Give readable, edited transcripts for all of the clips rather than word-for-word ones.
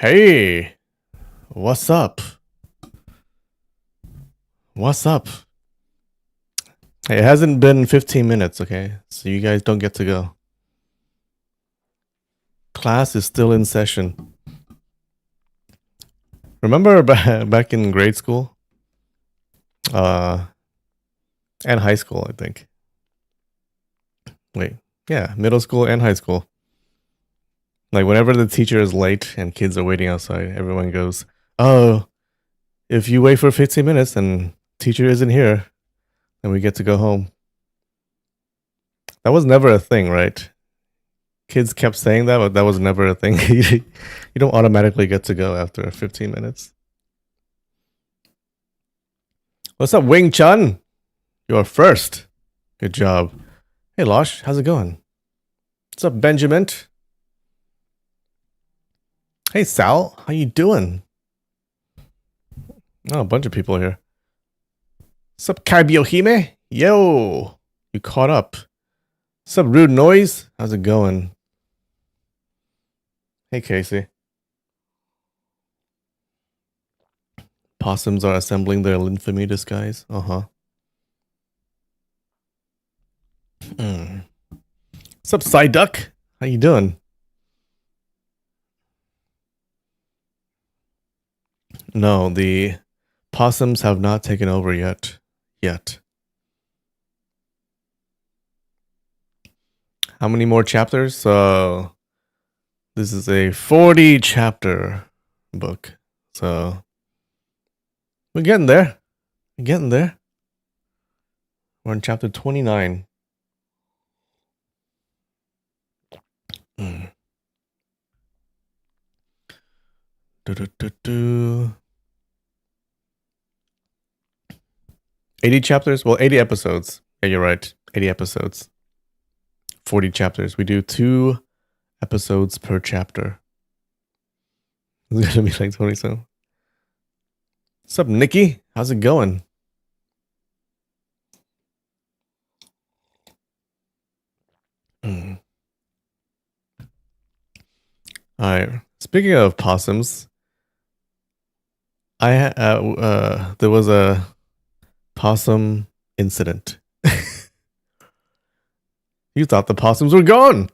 Hey, what's up? What's up? Hey, it hasn't been 15 minutes, okay? So you guys don't get to go. Class is still in session. Remember back in grade school? Uh, and high school, I think. Wait, yeah, middle school and high school. Like whenever the teacher is late and kids are waiting outside, everyone goes, "Oh, if you wait for 15 minutes and teacher isn't here, then we get to go home." That was never a thing, right? Kids kept saying that, but that was never a thing. You don't automatically get to go after 15 minutes. What's up, Wing Chun? You're first. Good job. Hey, Losh, how's it going? What's up, Benjamin? Hey, Sal, how you doing? Oh, a bunch of people here. What's up, Kaibiohime? Yo, you caught up. What's up, Rude Noise? How's it going? Hey, Casey. Possums are assembling their infamy disguise. Uh-huh. What's up, Psyduck? How you doing? No, the possums have not taken over yet. How many more chapters? So this is a 40 chapter book. So we're getting there. We're getting there. We're on chapter 29. Do. 80 chapters? Well, 80 episodes. Yeah, you're right. 80 episodes. 40 chapters. We do 2 episodes per chapter. It's gonna be like 20 so. What's up, Nikki? How's it going? All right. Speaking of possums, there was a possum incident. You thought the possums were gone,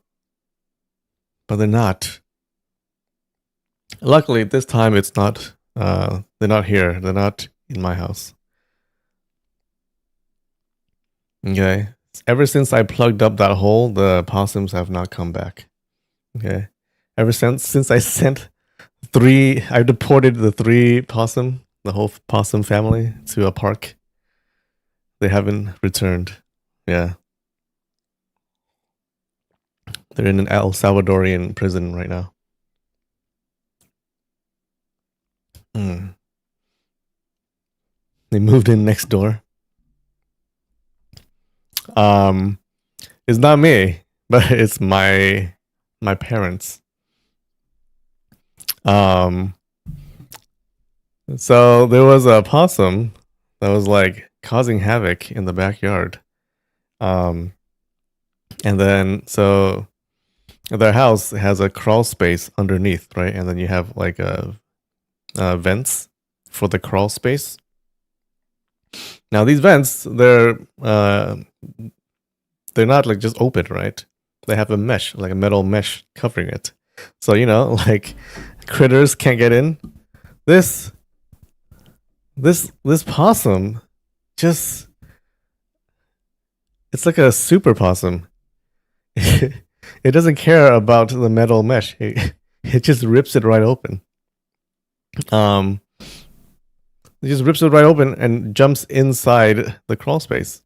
but they're not. Luckily, this time it's not. They're not here. They're not in my house. Okay. Ever since I plugged up that hole, the possums have not come back. Okay. Ever since I sent I deported the 3 possum, the whole possum family, to a park. They haven't returned. Yeah. They're in an El Salvadorian prison right now. They moved in next door. It's not me, but it's my parents. So there was a possum that was like causing havoc in the backyard. And then so their house has a crawl space underneath, right? And then you have like vents for the crawl space. Now these vents, they're not like just open, right? They have a mesh, like a metal mesh covering it. So, like critters can't get in. This possum just, it's like a super possum. It doesn't care about the metal mesh. It just rips it right open. It just rips it right open and jumps inside the crawl space.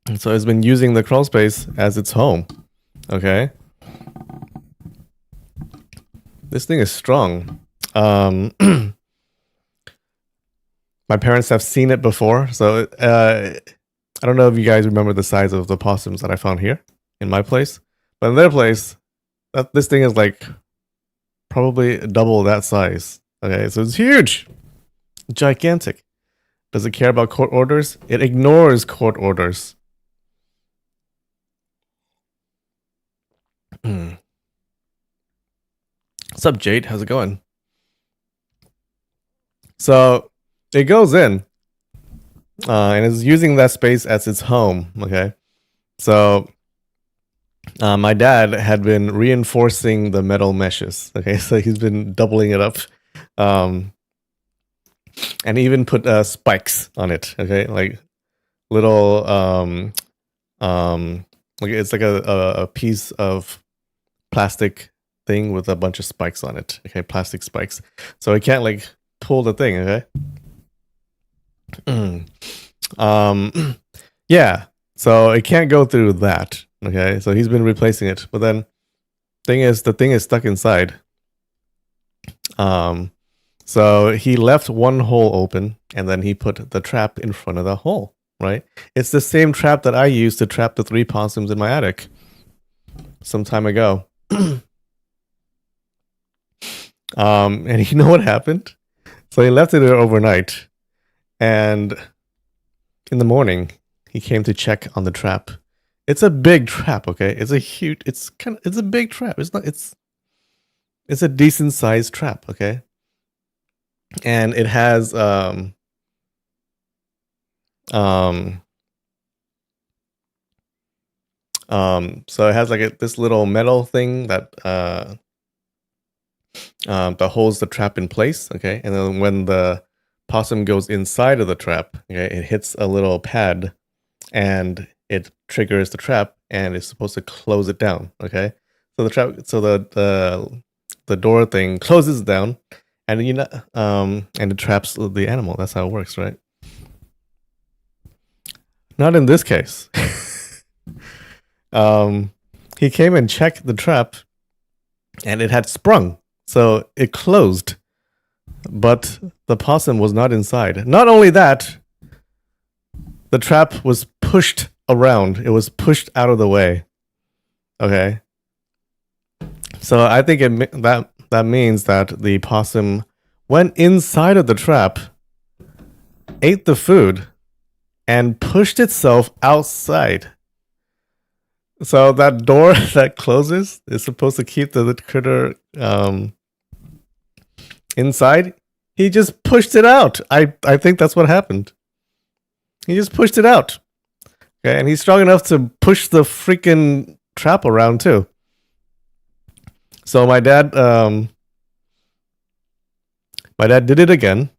And so it's been using the crawl space as its home. Okay. This thing is strong. My parents have seen it before, so I don't know if you guys remember the size of the possums that I found here in my place, but in their place, this thing is like probably double that size. Okay, so it's huge, gigantic. Does it care about court orders? It ignores court orders. So What's up, Jade? How's it going? So it goes in and is using that space as its home. Okay. So my dad had been reinforcing the metal meshes. Okay. So he's been doubling it up. And even put spikes on it. Okay. Like little, like it's like a piece of plastic thing with a bunch of spikes on it. Okay. Plastic spikes. So it can't like pull the thing. Okay. Yeah, so it can't go through that. Okay, so he's been replacing it, but then the thing is stuck inside. So he left one hole open, and then he put the trap in front of the hole. Right, it's the same trap that I used to trap the 3 possums in my attic some time ago. And you know what happened? So he left it there overnight, and in the morning he came to check on the trap. It's a big trap, okay? It's a big trap. It's a decent sized trap, okay? And it has so it has like this little metal thing that holds the trap in place, okay? And then when the possum goes inside of the trap, okay, it hits a little pad and it triggers the trap and it's supposed to close it down, okay? So the door thing closes down and and it traps the animal. That's how it works, right? Not in this case. He came and checked the trap and it had sprung. So it closed. But the possum was not inside. Not only that, the trap was pushed around. It was pushed out of the way. Okay. So I think that means that the possum went inside of the trap, ate the food, and pushed itself outside. So that door that closes is supposed to keep the critter inside. He just pushed it out. I think that's what happened. He just pushed it out. Okay, and he's strong enough to push the freaking trap around too. So my dad did it again.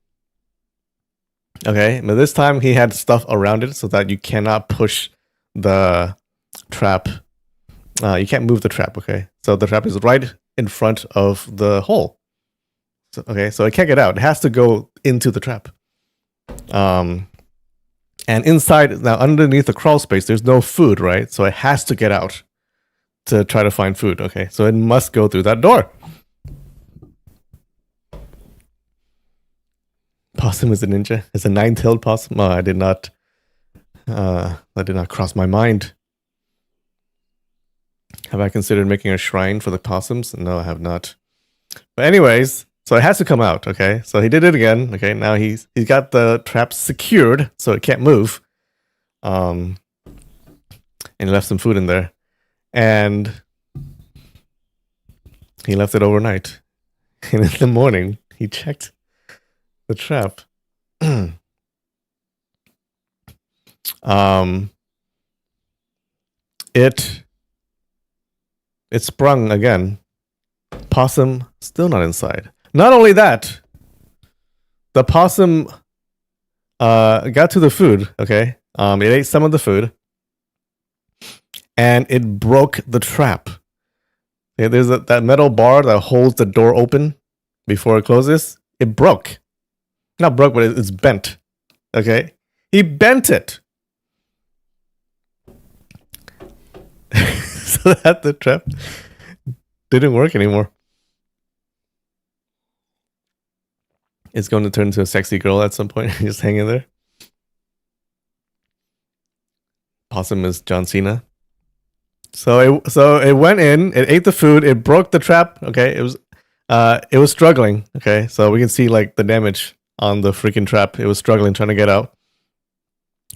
Okay, but this time he had stuff around it so that you cannot push the trap. You can't move the trap, okay? So the trap is right in front of the hole. So, okay, so it can't get out. It has to go into the trap. And inside, now underneath the crawl space, there's no food, right? So it has to get out to try to find food, okay? So it must go through that door. Possum is a ninja. It's a 9-tailed possum. Oh, that did not cross my mind. Have I considered making a shrine for the possums? No, I have not. But anyways, so it has to come out, okay? So he did it again, okay? Now he's got the trap secured so it can't move. And he left some food in there. And he left it overnight. And in the morning, he checked the trap. It sprung again. Possum still not inside. Not only that, the possum got to the food, okay? It ate some of the food. And it broke the trap. Okay, there's that metal bar that holds the door open before it closes. It broke. Not broke, but it's bent. Okay? He bent it. So that the trap didn't work anymore. It's going to turn into a sexy girl at some point. Just hanging there. Possum is John Cena. So it went in, it ate the food, it broke the trap. Okay, it was struggling. Okay, so we can see like the damage on the freaking trap. It was struggling, trying to get out,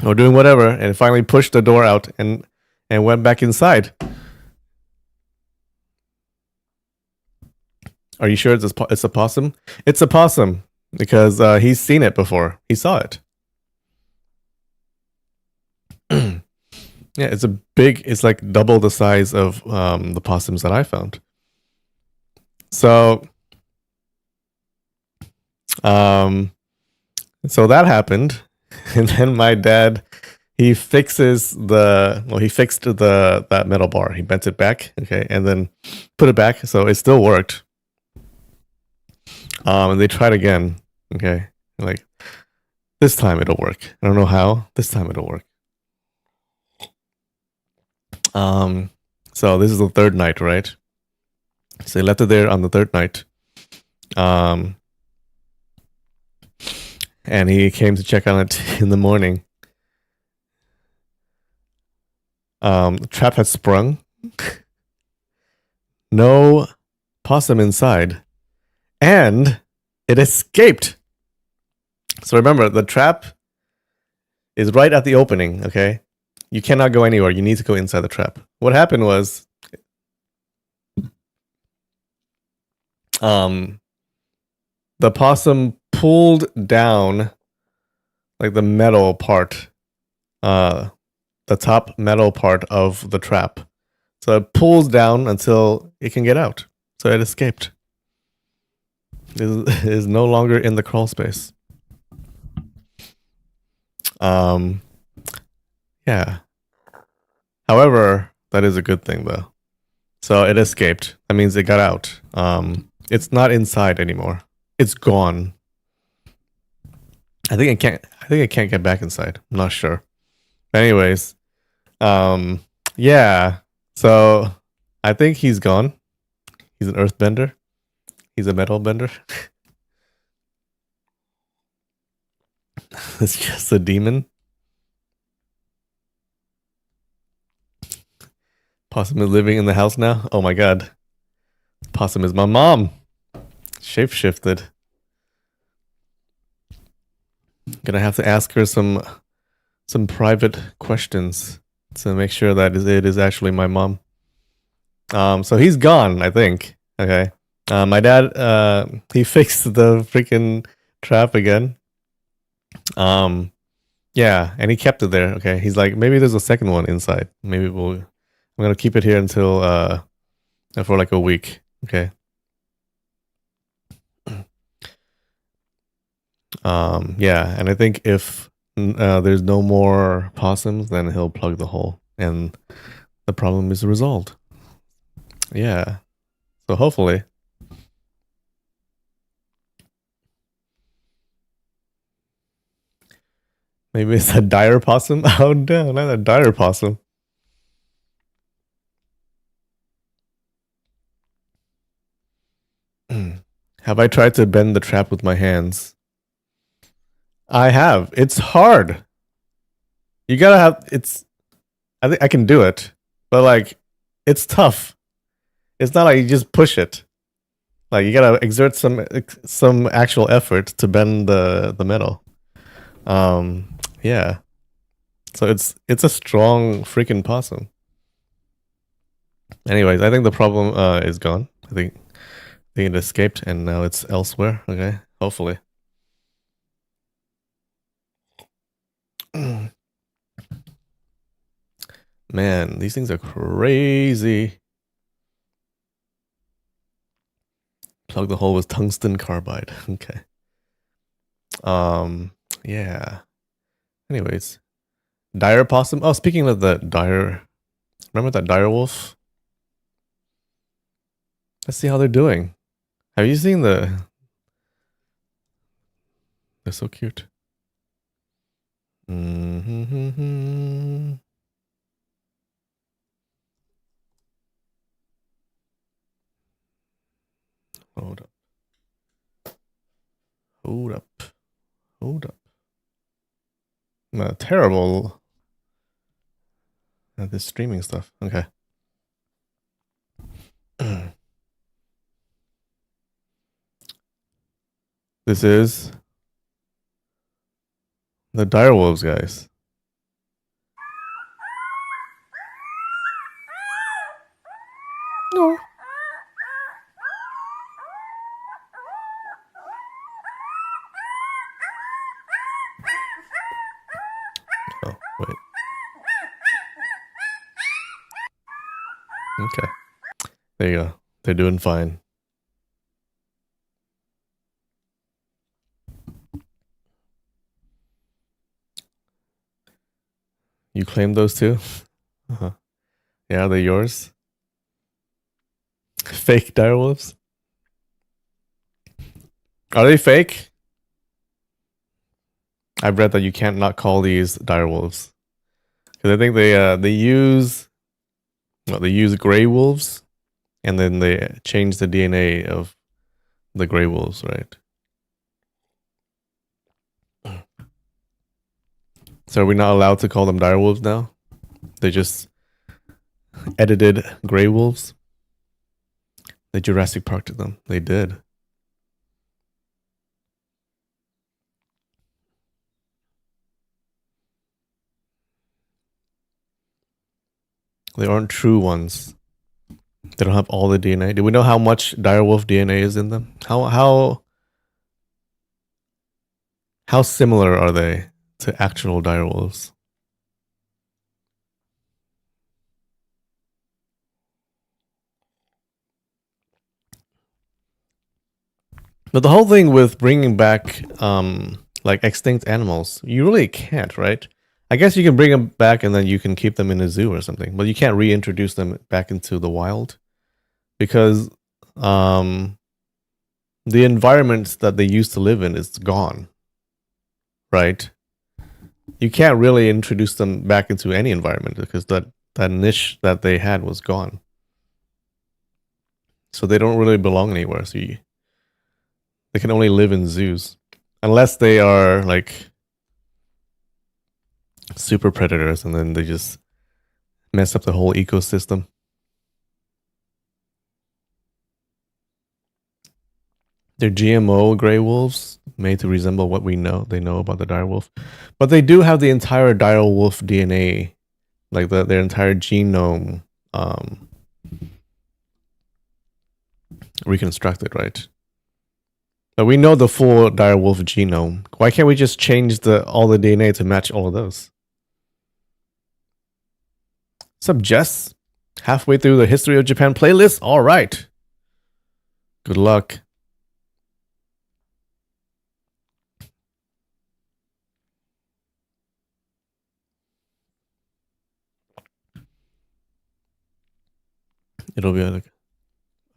or doing whatever, and it finally pushed the door out and went back inside. Are you sure it's a possum? It's a possum because he's seen it before. He saw it. Yeah, it's a big. It's like double the size of the possums that I found. So, um, so that happened, and then my dad he fixes he fixed that metal bar. He bent it back, okay, and then put it back, so it still worked. And they tried again, okay, like this time it'll work. I don't know how. This time it'll work. So this is the third night, right? So they left it there on the third night. And he came to check on it in the morning. The trap had sprung. No possum inside. And it escaped. So remember, the trap is right at the opening, okay? You cannot go anywhere. You need to go inside the trap. What happened was the possum pulled down like the metal part, the top metal part of the trap. So it pulls down until it can get out. So it escaped. It is no longer in the crawl space. Yeah. However, that is a good thing though. So it escaped. That means it got out. It's not inside anymore. It's gone. I think it can't get back inside. I'm not sure. But anyways, yeah. So I think he's gone. He's an earthbender. He's a metal bender. It's just a demon. Possum is living in the house now. Oh my god. Possum is my mom. Shapeshifted. Gonna have to ask her some private questions to make sure that it is actually my mom. So he's gone, I think. Okay. My dad he fixed the freaking trap again. Yeah, and he kept it there. Okay. He's like, maybe there's a second one inside. Maybe I'm gonna keep it here until for like a week. Okay. Yeah, and I think if there's no more possums, then he'll plug the hole and the problem is resolved. Yeah. So hopefully. Maybe it's a dire possum. Oh no, not a dire possum. Have I tried to bend the trap with my hands? I have. It's hard. You gotta have I think I can do it, but like it's tough. It's not like you just push it. Like you gotta exert some actual effort to bend the metal. Yeah. So it's a strong freaking possum. Anyways, I think the problem is gone. I think it escaped and now it's elsewhere. Okay, hopefully. Man, these things are crazy. Plug the hole with tungsten carbide. Okay. Yeah. Anyways, dire possum. Oh, speaking of the dire, remember that dire wolf? Let's see how they're doing. Have you seen the? They're so cute. Mm-hmm. Hold up. Hold up. Hold up. Terrible at this streaming stuff. Okay. This is the direwolves, guys. No. There you go. They're doing fine. You claim those too? Uh-huh. Yeah, they're yours. Fake direwolves? Are they fake? I've read that you can't not call these direwolves because I think they use gray wolves and then they change the DNA of the gray wolves, right? So are we not allowed to call them direwolves now? They just edited gray wolves. They Jurassic Parked them. They did. They aren't true ones. They don't have all the DNA. Do we know how much direwolf DNA is in them? How similar are they to actual direwolves? But the whole thing with bringing back like extinct animals, you really can't, right? I guess you can bring them back and then you can keep them in a zoo or something, but you can't reintroduce them back into the wild because the environment that they used to live in is gone, right? You can't really introduce them back into any environment because that niche that they had was gone. So they don't really belong anywhere. So they can only live in zoos unless they are like super predators and then they just mess up the whole ecosystem. They're GMO gray wolves made to resemble what they know about the direwolf. But they do have the entire direwolf DNA, like their entire genome reconstructed, right? But we know the full direwolf genome. Why can't we just change all the DNA to match all of those? What's up, Jess? Halfway through the History of Japan playlist? All right. Good luck. It'll be like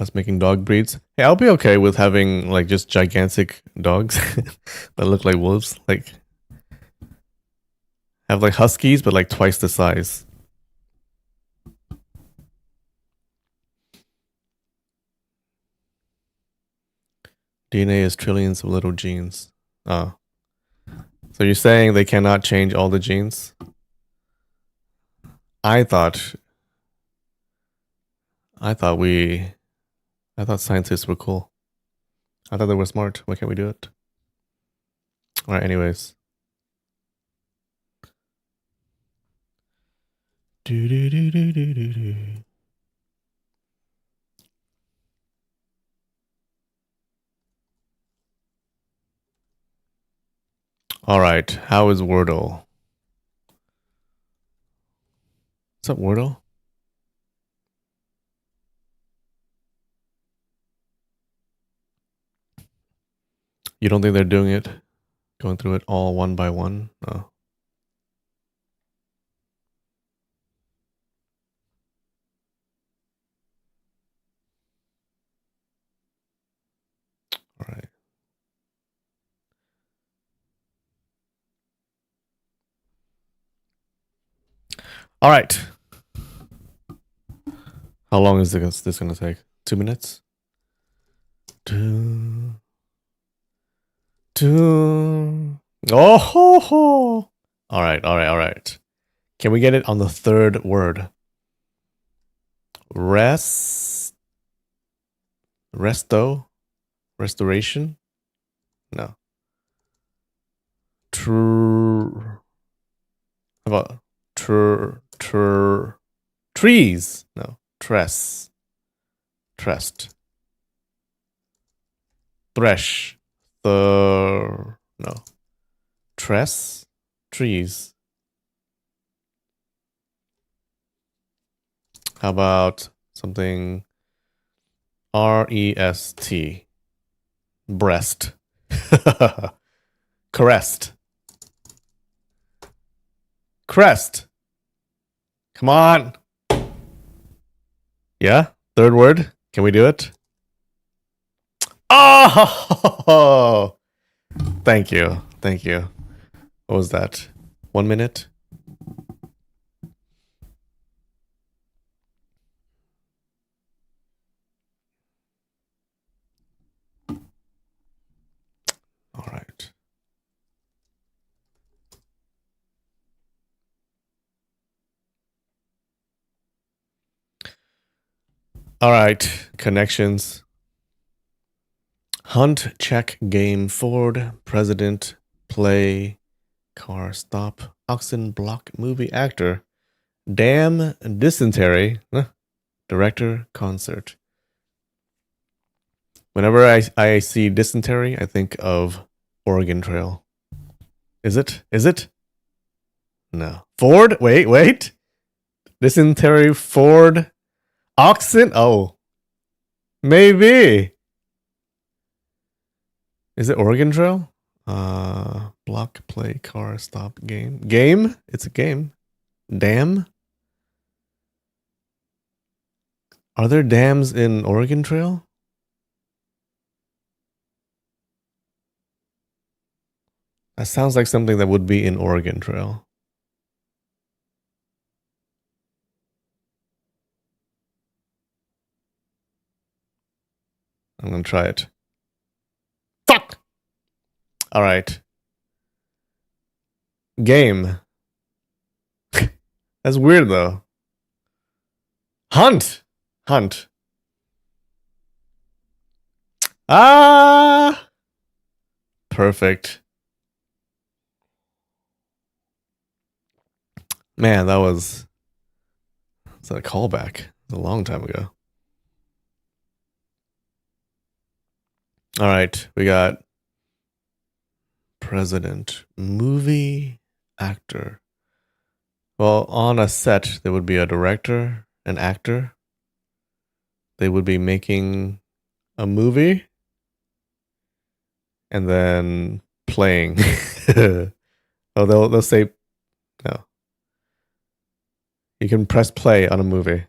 us making dog breeds. Hey, I'll be okay with having like just gigantic dogs that look like wolves. Like have like huskies, but like twice the size. DNA is trillions of little genes. Oh. So you're saying they cannot change all the genes? I thought scientists were cool. I thought they were smart. Why can't we do it? All right, anyways. All right, how is Wordle? What's up, Wordle? You don't think they're doing it? Going through it all one by one? No. All right. All right. How long is this going to take? 2 minutes? Two. Oh ho ho. All right. Can we get it on the third word? Restoration? No. How about trees? No. Tressed. Thresh. No. Tress. Trees. How about something R-E-S-T. Breast. Crest. Crest. Come on. Yeah? Third word? Can we do it? Oh! Thank you. Thank you. What was that? 1 minute? All right. All right. Connections. Hunt, check, game, Ford, president, play, car, stop, oxen, block, movie, actor, dam, dysentery, director, concert. Whenever I see dysentery, I think of Oregon Trail. Is it? Is it? No. Ford? Wait. Dysentery, Ford, oxen? Oh. Maybe. Is it Oregon Trail? Block, play, car, stop, game. Game? It's a game. Dam? Are there dams in Oregon Trail? That sounds like something that would be in Oregon Trail. I'm gonna try it. Fuck! Alright. Game. That's weird though. Hunt! Hunt. Ah! Perfect. Man, that was... It's a callback. A long time ago. Alright, we got... President. Movie actor. Well, on a set, there would be a director, an actor. They would be making a movie and then playing. Oh, they'll say no. You can press play on a movie.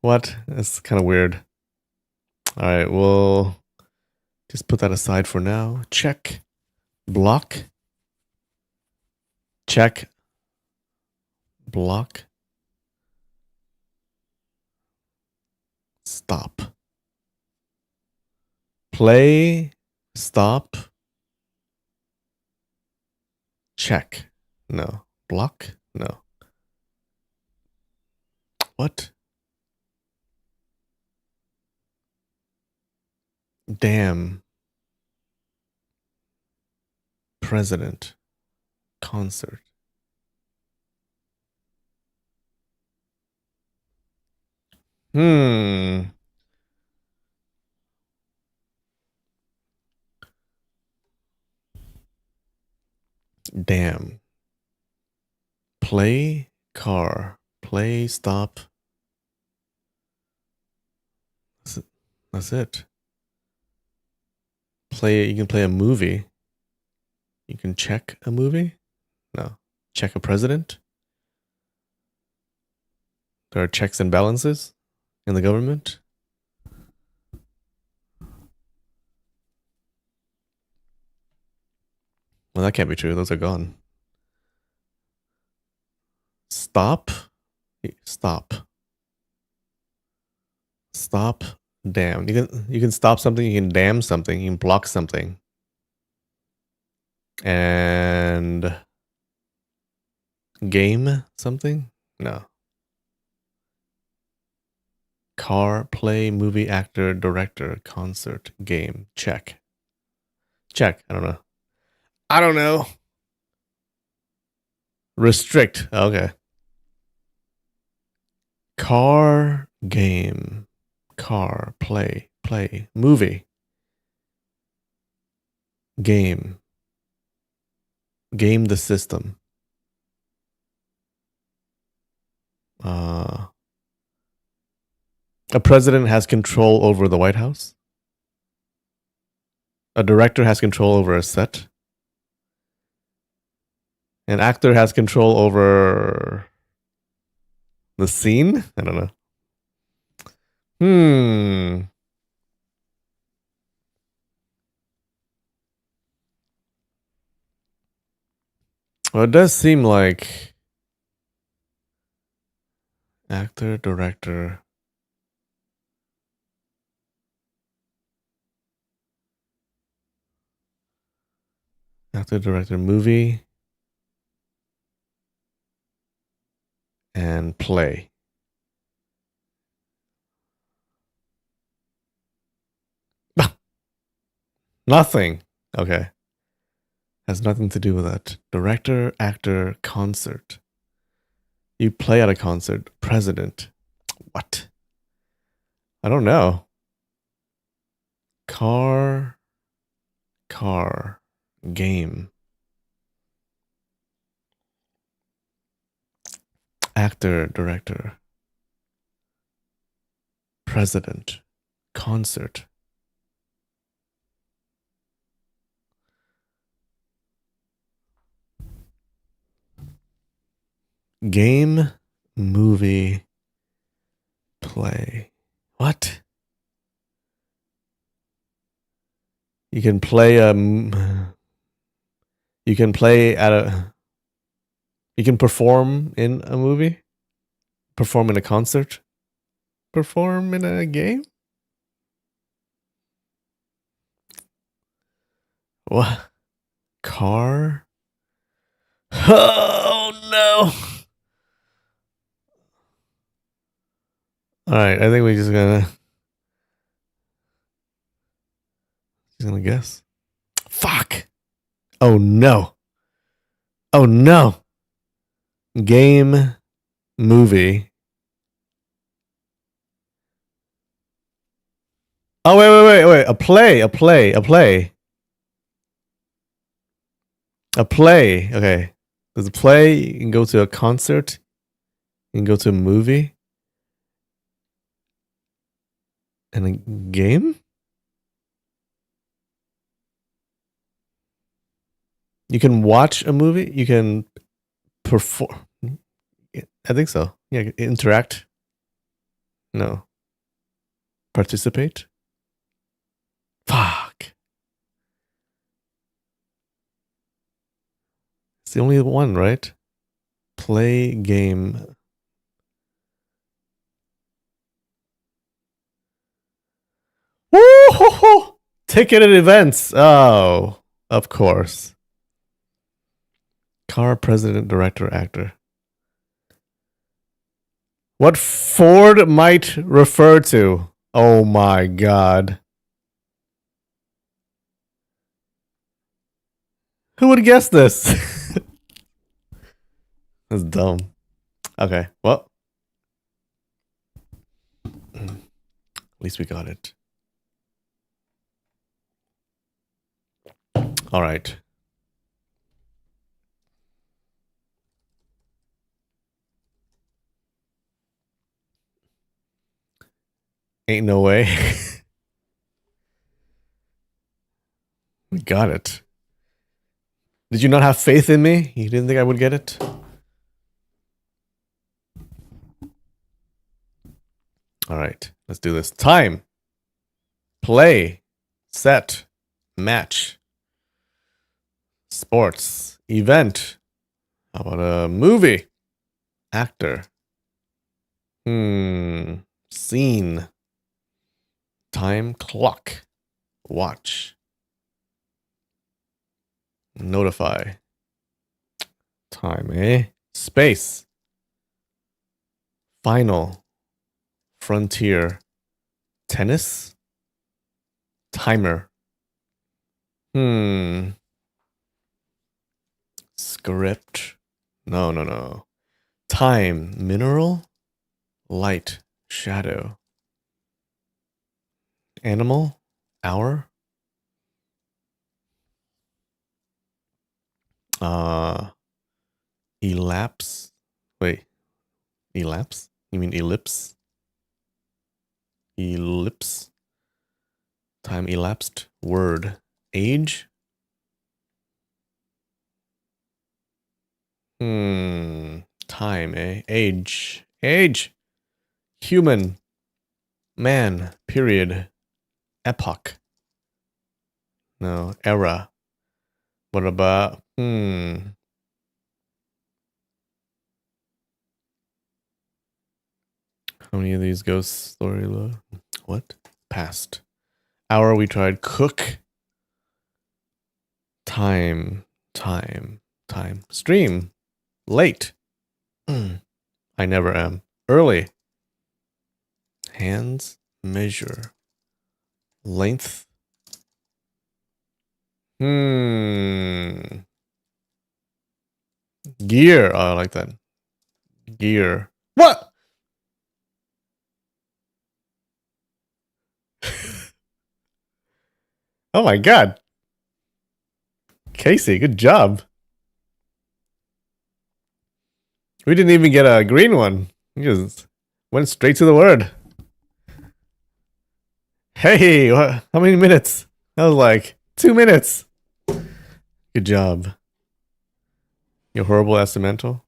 What? That's kind of weird. All right, we'll just put that aside for now. Check. Block. Check. Block. Stop. Play. Stop. Check. No. Block. No. What? Damn. President. Concert. Damn. Play car. Play stop. That's it. You can play a movie. You can check a movie? No. Check a president? There are checks and balances in the government? Well, that can't be true. Those are gone. Stop. Stop. Stop. Damn. You can stop something. You can damn something. You can block something. And game something? No. Car, play, movie, actor, director, concert, game. Check. Check. I don't know. Restrict. Okay. Car, game. Car, play, movie. Game. Game the system. A president has control over the White House. A director has control over a set. An actor has control over the scene. I don't know. Well, it does seem like actor, director. Actor, director, movie, and play. Nothing. Okay. Has nothing to do with that. Director, actor, concert. You play at a concert. President. What? I don't know. Car. Game. Actor, director. President. Concert. Game, movie, play. What? You can play you can play at a you can perform in a movie? Perform in a concert? Perform in a game? What? Car? Oh no. Alright, I think we're just gonna guess. Fuck. Oh no. Oh no. Game, movie. Oh wait. A play. Okay. There's a play. You can go to a concert. You can go to a movie. And a game? You can watch a movie. You can perform. I think so. Yeah, interact. No. Participate. Fuck. It's the only one, right? Play game. Woo! Ticketed events. Oh, of course. Car, president, director, actor. What Ford might refer to. Oh my god. Who would guess this? That's dumb. Okay, well. At least we got it. All right. Ain't no way. We got it. Did you not have faith in me? You didn't think I would get it? All right, let's do this. Time. Play. Set. Match. Sports. Event. How about a movie? Actor. Scene. Time. Clock. Watch. Notify. Time, eh? Space. Final. Frontier. Tennis. Timer. Script. No. Time. Mineral. Light. Shadow. Animal. Hour. Elapse. Wait. Elapse? You mean ellipse? Ellipse. Time elapsed. Word. Age. Time, eh? Age. Age. Human. Man. Period. Epoch. No. Era. What about... How many of these ghost story? What? Past. Hour we tried. Cook. Time. Stream. Late. I never am. Early. Hands. Measure. Length. Gear. Oh, I like that. Gear. What? Oh my god. Casey, good job. We didn't even get a green one. We just went straight to the word. Hey, what, how many minutes? That was like 2 minutes. Good job. You're horrible at Cemental.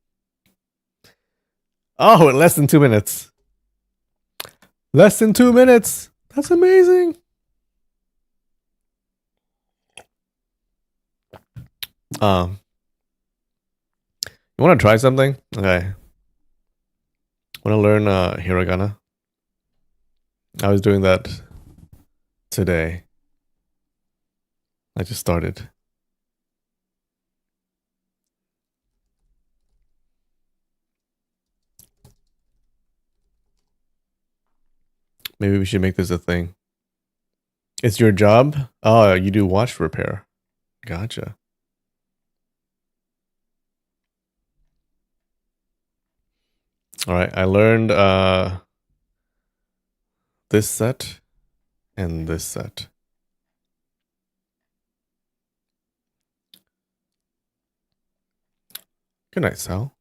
Oh, in less than 2 minutes. Less than 2 minutes. That's amazing. You want to try something? Okay. Want to learn hiragana? I was doing that today. I just started. Maybe we should make this a thing. It's your job? Oh, you do watch repair. Gotcha. All right, I learned this set and this set. Good night, Sal.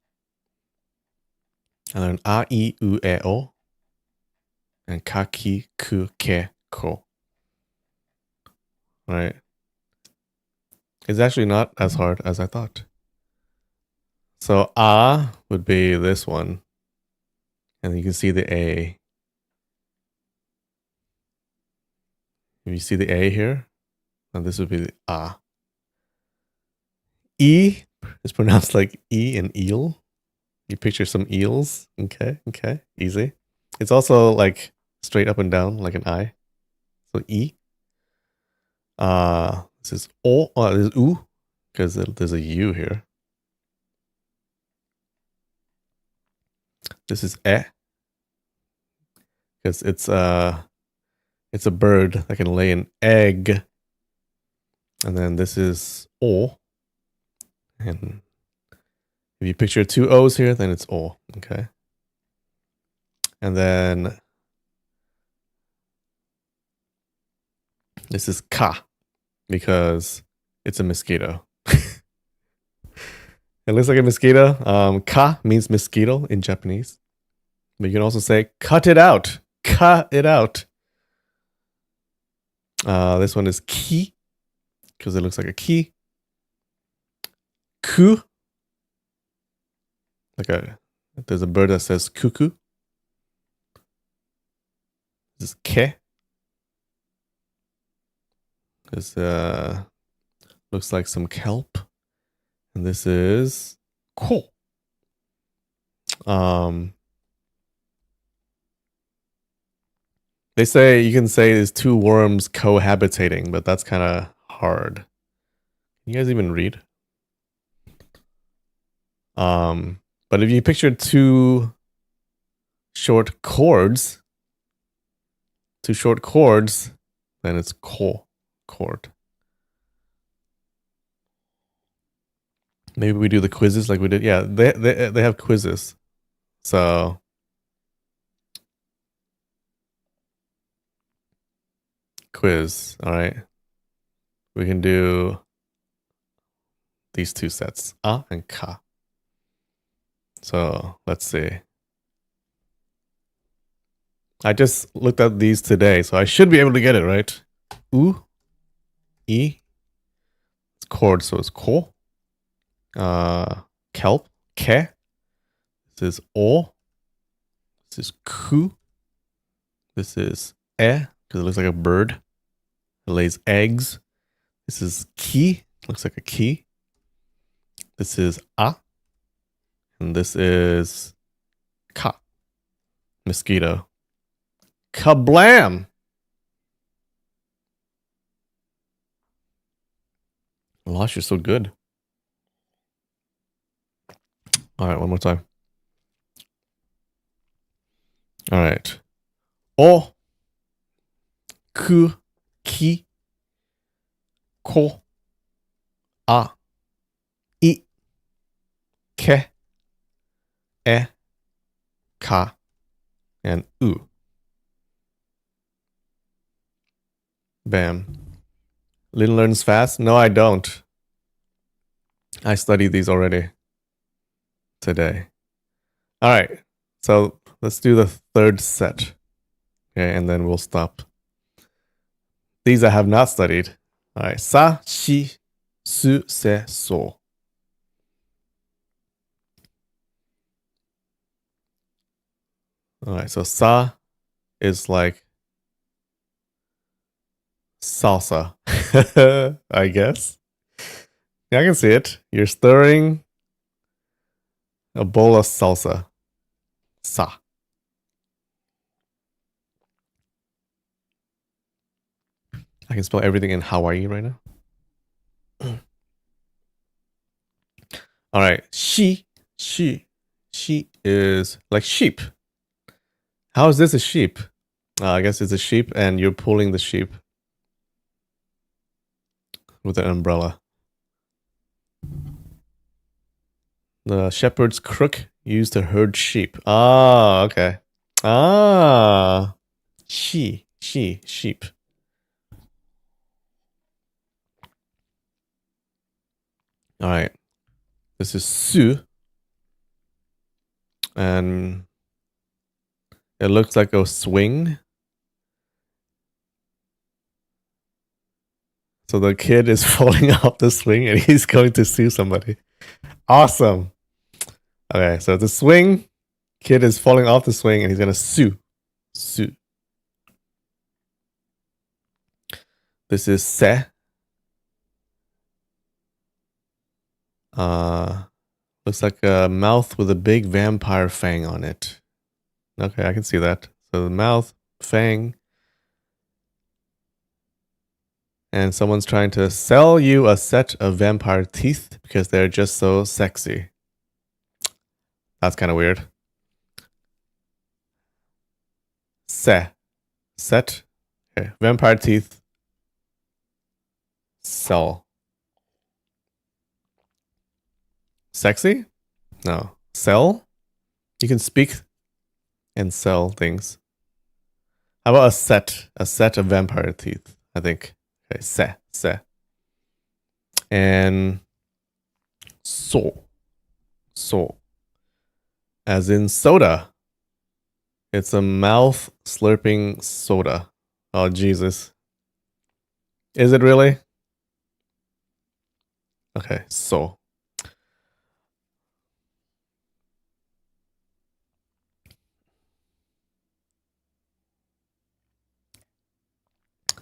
I learned a, I, U, E, O and ka, ki, ku, ke, ko. All right. It's actually not as hard as I thought. So a would be this one. And you can see the A. If you see the A here, and this would be the A. E is pronounced like E and eel. You picture some eels. Okay, easy. It's also like straight up and down like an I. So E. This is O. This is U because there's a U here. This is E because it's a bird that can lay an egg. And then this is O. And if you picture 2 O's here, then it's O. Okay. And then this is Ka because it's a mosquito. It looks like a mosquito. Ka means mosquito in Japanese. But you can also say cut it out. Cut it out. This one is ki because it looks like a key. Ku. There's a bird that says cuckoo. This is ke. This looks like some kelp. And this is ko. They say you can say there's 2 worms cohabitating, but that's kind of hard. Can you guys even read? But if you picture 2 short chords, then it's ko, chord. Maybe we do the quizzes like we did. Yeah, they have quizzes. So quiz. All right. We can do these 2 sets, a and ka. So let's see. I just looked at these today, so I should be able to get it, right? U, E. It's chord, so it's ko. Kelp, ke. This is o. This is ku. This is e, because it looks like a bird. It lays eggs. This is ki. Looks like a key. This is a. And this is ka. Mosquito. Kablam! Losh, you're so good. All right, one more time. All right. O, ku, ki, ko, a, I, ke, e, ka, and u. Bam. Lynn learns fast? No, I don't. I studied these already today. All right. So let's do the third set. Okay, and then we'll stop. These I have not studied. All right. Sa, shi, su, se, so. All right. So sa is like salsa, I guess. Yeah, I can see it. You're stirring a bowl of salsa. Sa. I can spell everything in Hawaii right now. All right. She is like sheep. How is this a sheep? I guess it's a sheep and you're pulling the sheep with an umbrella. The shepherd's crook used to herd sheep. Ah, okay. Ah, sheep. All right. This is su. And it looks like a swing. So the kid is falling off the swing and he's going to sue somebody. Awesome. Okay, so the swing, kid is falling off the swing and he's going to sue. Sue. This is se. Looks like a mouth with a big vampire fang on it. Okay, I can see that. So the mouth, fang. And someone's trying to sell you a set of vampire teeth because they're just so sexy. That's kind of weird. Se. Set. Okay. Vampire teeth. Sell. Sexy? No. Sell? You can speak and sell things. How about a set? A set of vampire teeth, I think. Okay, se. And so. As in soda. It's a mouth slurping soda. Oh, Jesus. Is it really? Okay, so.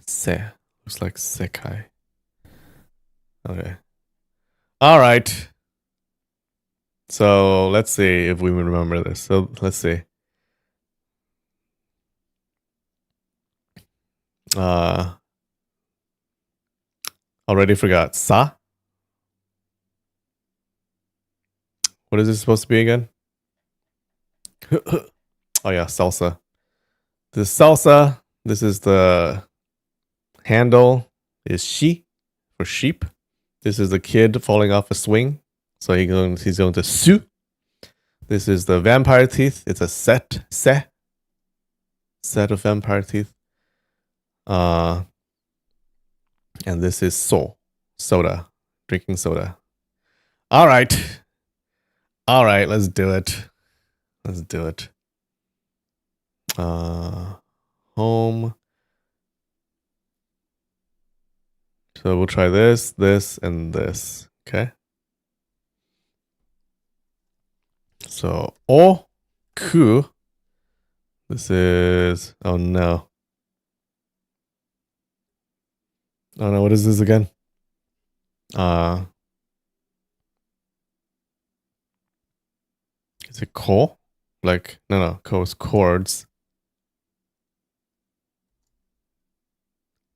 Se. Looks like sekai. Okay. All right. So let's see if we remember this. So let's see. Already forgot. Sa. What is this supposed to be again? Oh yeah, salsa. This salsa. This is the handle. Is she for sheep. This is the kid falling off a swing. So he's going to sue. This is the vampire teeth. It's a set of vampire teeth. And this is soda, drinking soda. All right, let's do it. home. So we'll try this, this, and this. Okay. So o, ku. This is, oh no. Oh no, what is this again? Is it ko? Like, no, ko is chords.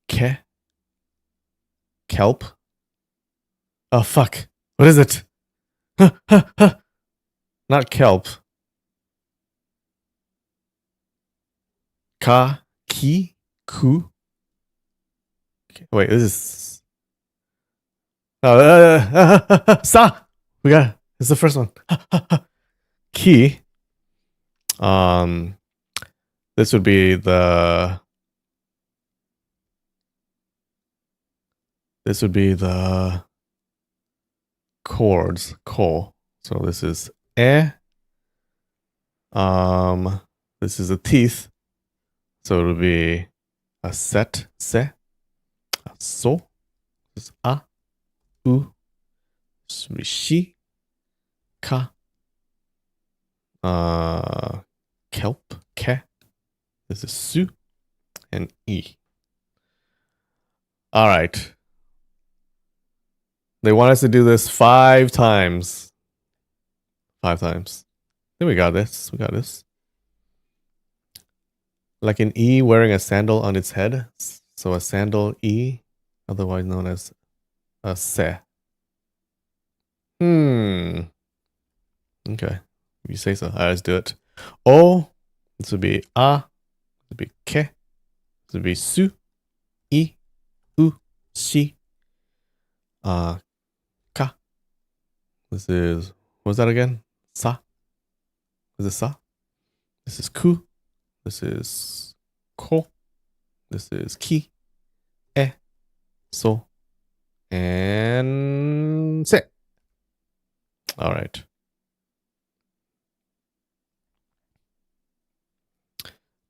Ke? Kelp? Oh fuck. What is it? Not kelp. Ka, ki, ku. Okay, wait, this is. Oh, sa. We got it. It's the first one. Ki. This would be the. This would be the chords. Ko. So this is e. This is a teeth. So it'll be a set, se, a so, this is a, u, shi, ka, kelp, ke, this is su, and e. All right. They want us to do this 5 times. 5 times. Then we got this. We got this. Like an E wearing a sandal on its head. So a sandal E, otherwise known as a se. Okay. You say so. All right, let's do it. O, this would be a, this would be ke, this would be su, I, u, shi, ka. This is, what was that again? Sa. Is it sa? This is ku. This is ko. This is ki, e, so, and se. All right.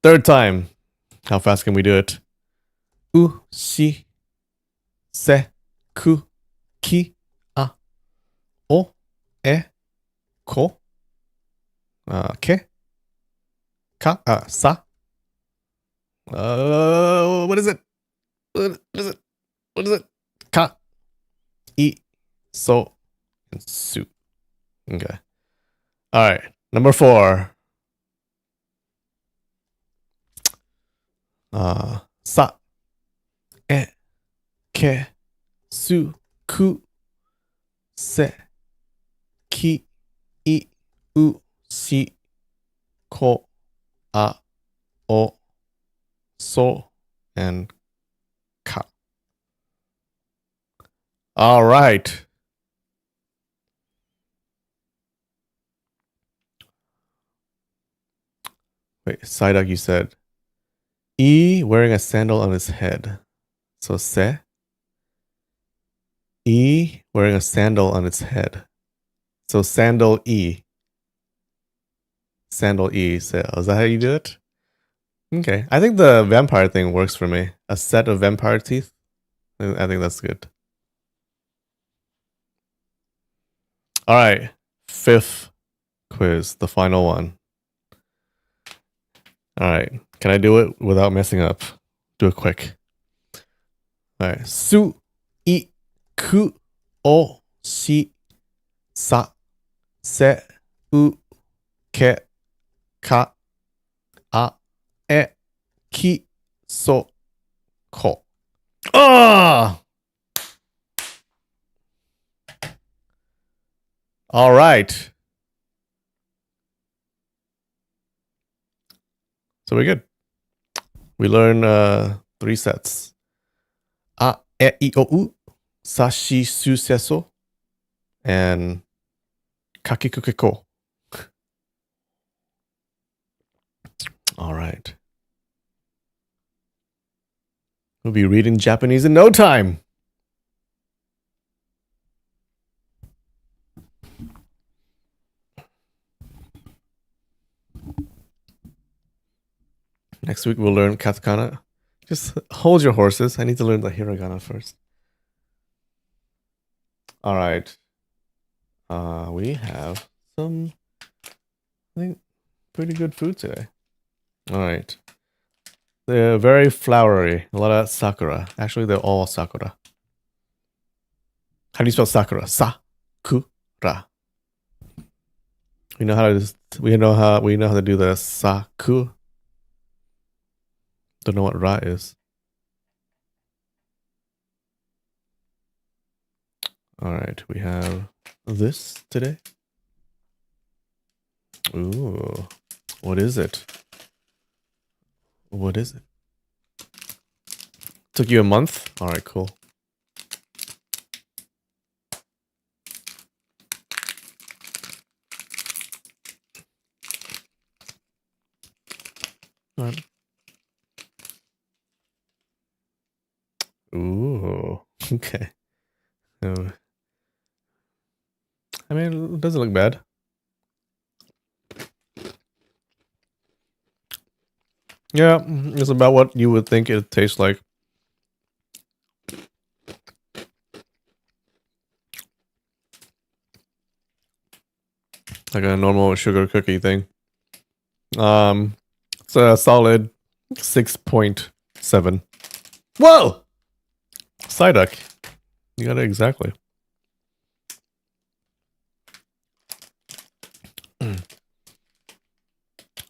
Third time. How fast can we do it? U, shi, se, ku, ki, a, o, e, ko, ke, ka, sa. What is it? What is it? What is it? Ka, I, so, and su. Okay. All right. Number 4. Sa, e, ke, su, ku, se, ki, I, u, shi, ko, a, o, so, and ka. All right. Wait, Psyduck, you said E wearing a sandal on his head. So se. E wearing a sandal on its head. So sandal E. Sandal E. Se. Is that how you do it? Okay. I think the vampire thing works for me. A set of vampire teeth. I think that's good. All right. 5th quiz. The final one. All right. Can I do it without messing up? Do it quick. All right. Su, I, ku, o, shi, sa, se, u, ke, ka, a, e, ki, so, ko. Ah! All right. So we're good. We learn 3 sets. A, e, I, o, u, sa, shi, su, se, so, and kakikuke ko. All right. We'll be reading Japanese in no time. Next week we'll learn katakana. Just hold your horses. I need to learn the hiragana first. All right. We have some, I think, pretty good food today. All right. They're very flowery. A lot of sakura. Actually, they're all sakura. How do you spell sakura? Sakura. We know how to do the saku. Don't know what ra is. All right, we have this today. Ooh, what is it? What is it? Took you a month? All right, cool. All right. Ooh, okay. I mean, it doesn't look bad. Yeah, it's about what you would think it tastes like. Like a normal sugar cookie thing. It's a solid 6.7. Whoa! Psyduck. You got it exactly.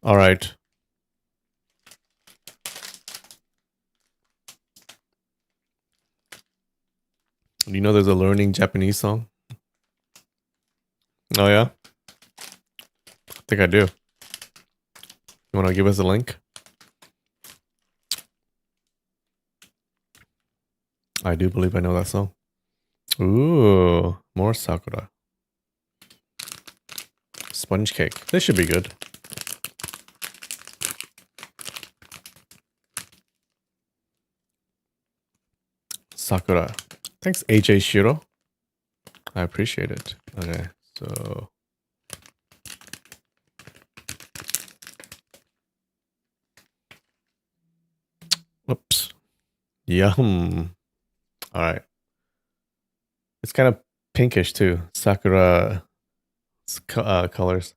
All right. Do you know there's a learning Japanese song? Oh, yeah? I think I do. You want to give us a link? I do believe I know that song. Ooh, more sakura. Sponge cake. This should be good. Sakura. Thanks, AJ Shiro. I appreciate it. Okay, so... Whoops. Yum. All right. It's kind of pinkish too. Sakura colors.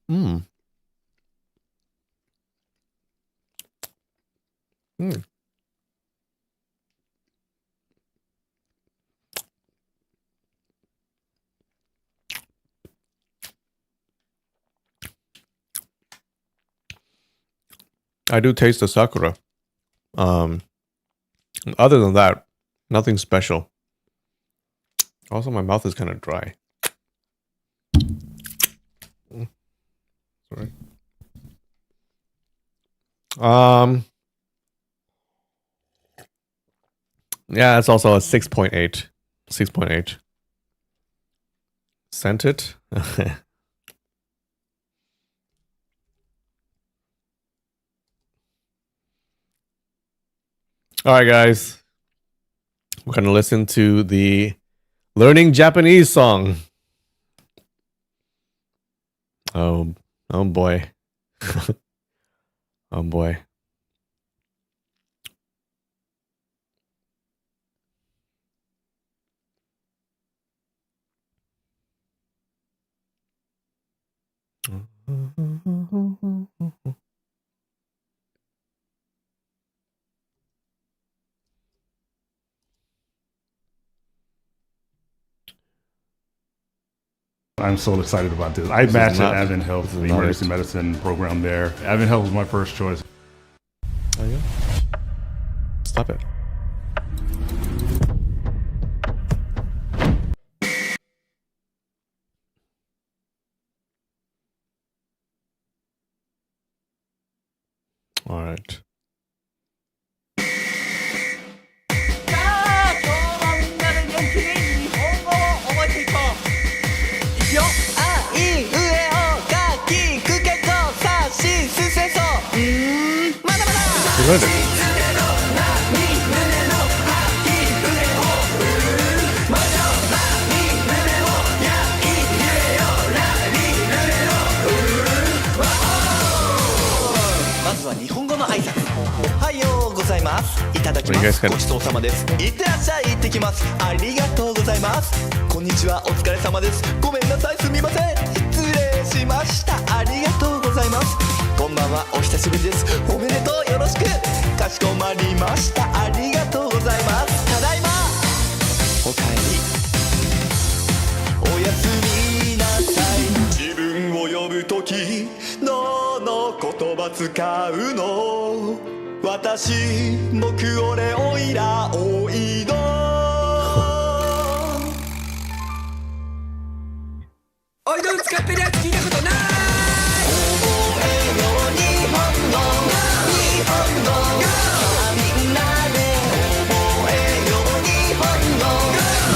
Mmm. Mmm. I do taste the sakura. Other than that, nothing special. Also, my mouth is kind of dry. Sorry. Yeah, it's also a 6.8. 6.8. Sent it? All right, guys. We're going to listen to the Learning Japanese song. Oh boy. Oh boy. I'm so excited about this. I matched at Advent Health, the emergency medicine program there. Advent Health was my first choice. Oh, yeah? Stop it. All right. You learned it. は日本語の挨拶。おはようございます。いただきます。ごちそうさまです。いってらっしゃい。行ってきます。ありがとうございます。こんにちは。お疲れ様です。ごめんなさい。すみません。失礼しました。ありがとうございます。こんばんは。お久しぶりです。おめでとう。よろしく。かしこまりました。ありがとうございます。ただいま。おかえり。おやすみなさい。自分を呼ぶときどの言葉使うの。私、僕、俺、おいら、おいど。おいどん使ってるやつ聞いたことない。覚えよう日本語、日本語。みんなで覚えよう日本語、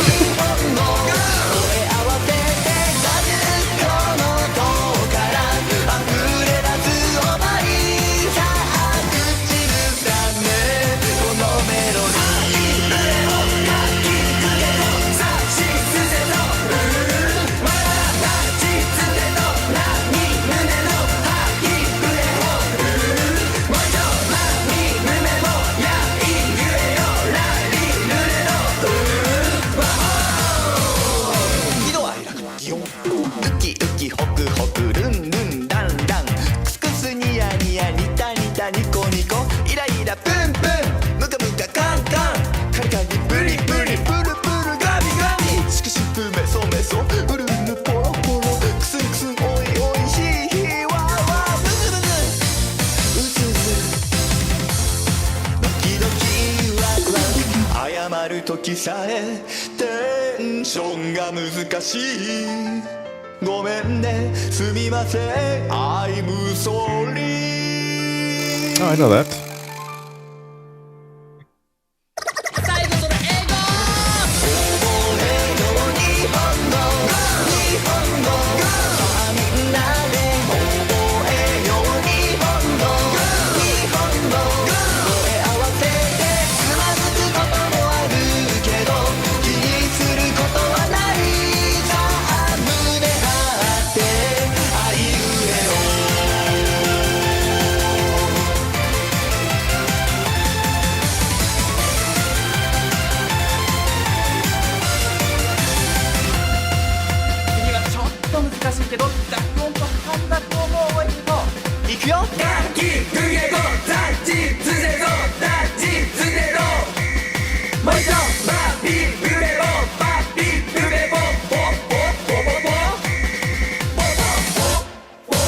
日本語。声合わせて50個の塔から溢れ出す想い。さあ口ずさめこのメロディー。さあしすせとわらたちつてとなに胸のはきふれをもう一度まみむめもやいゆえよらりぬれのわお喜怒哀楽擬音ウキウキホクホクルンルンランランクスクスニヤニヤニタニタニコニコイライラプンプンムカムカカンカンカリカリプリプリプルプルガミガミシクシクメソメソウルヌポロポロクスンクスンおいおいヒーヒーワーワーブズブズうずうずドキドキワクワク謝る時さえテンションが難しい。ごめんねすみません I'm sorry。 Oh, I know that. 最後それ英語。覚えよう日本語、日本語。みんなで覚えよう日本語、日本語。声合わせてつまずくこともあるけど気にすることはない。さあ胸張ってあいうえお。次はちょっと難しいけど濁音と半濁音も覚えていこう。いくよ。ダッキフゲゴザッチツゼゴダッチツゼゴ。もう一度バピブレボバピブレボボボボボボボボボ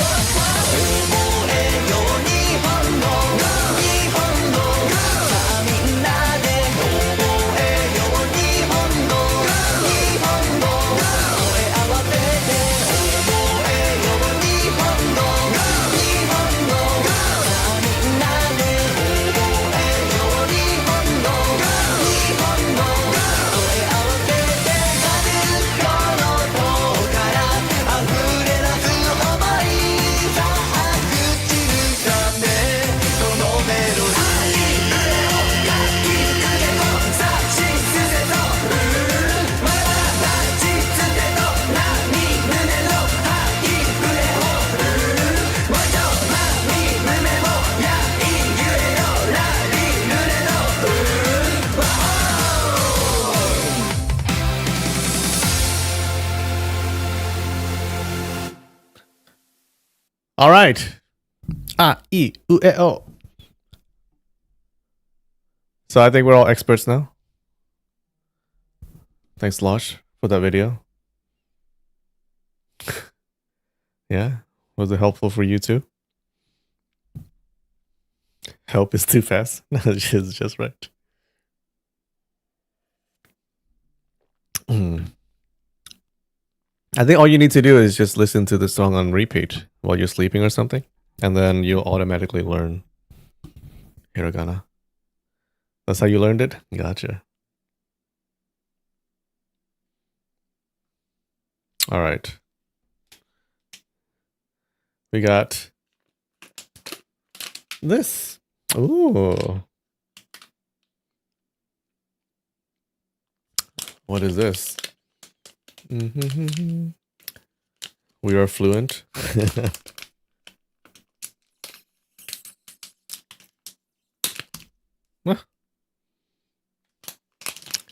覚えよう日本語、日本語。さあみんなで覚えよう日本語、日本語。声合わせて覚えよう日本語、日本語。さあみんなで覚えよう日本語、日本語。声合わせて50個の塔から溢れ出す想い。さあ口ずさめこのメロディー。さあしすせとわらたちつてとなに胸のはきふれをもう一度まみむめもやいゆえよらりぬれのわお。 All right. Ah, e, u, e, o. So I think we're all experts now. Thanks, Losh, for that video. Yeah, was it helpful for you too? Help is too fast. It's just right. I think all you need to do is just listen to the song on repeat while you're sleeping or something, and then you'll automatically learn hiragana. That's how you learned it? Gotcha. All right. We got this. Ooh. What is this? We are fluent.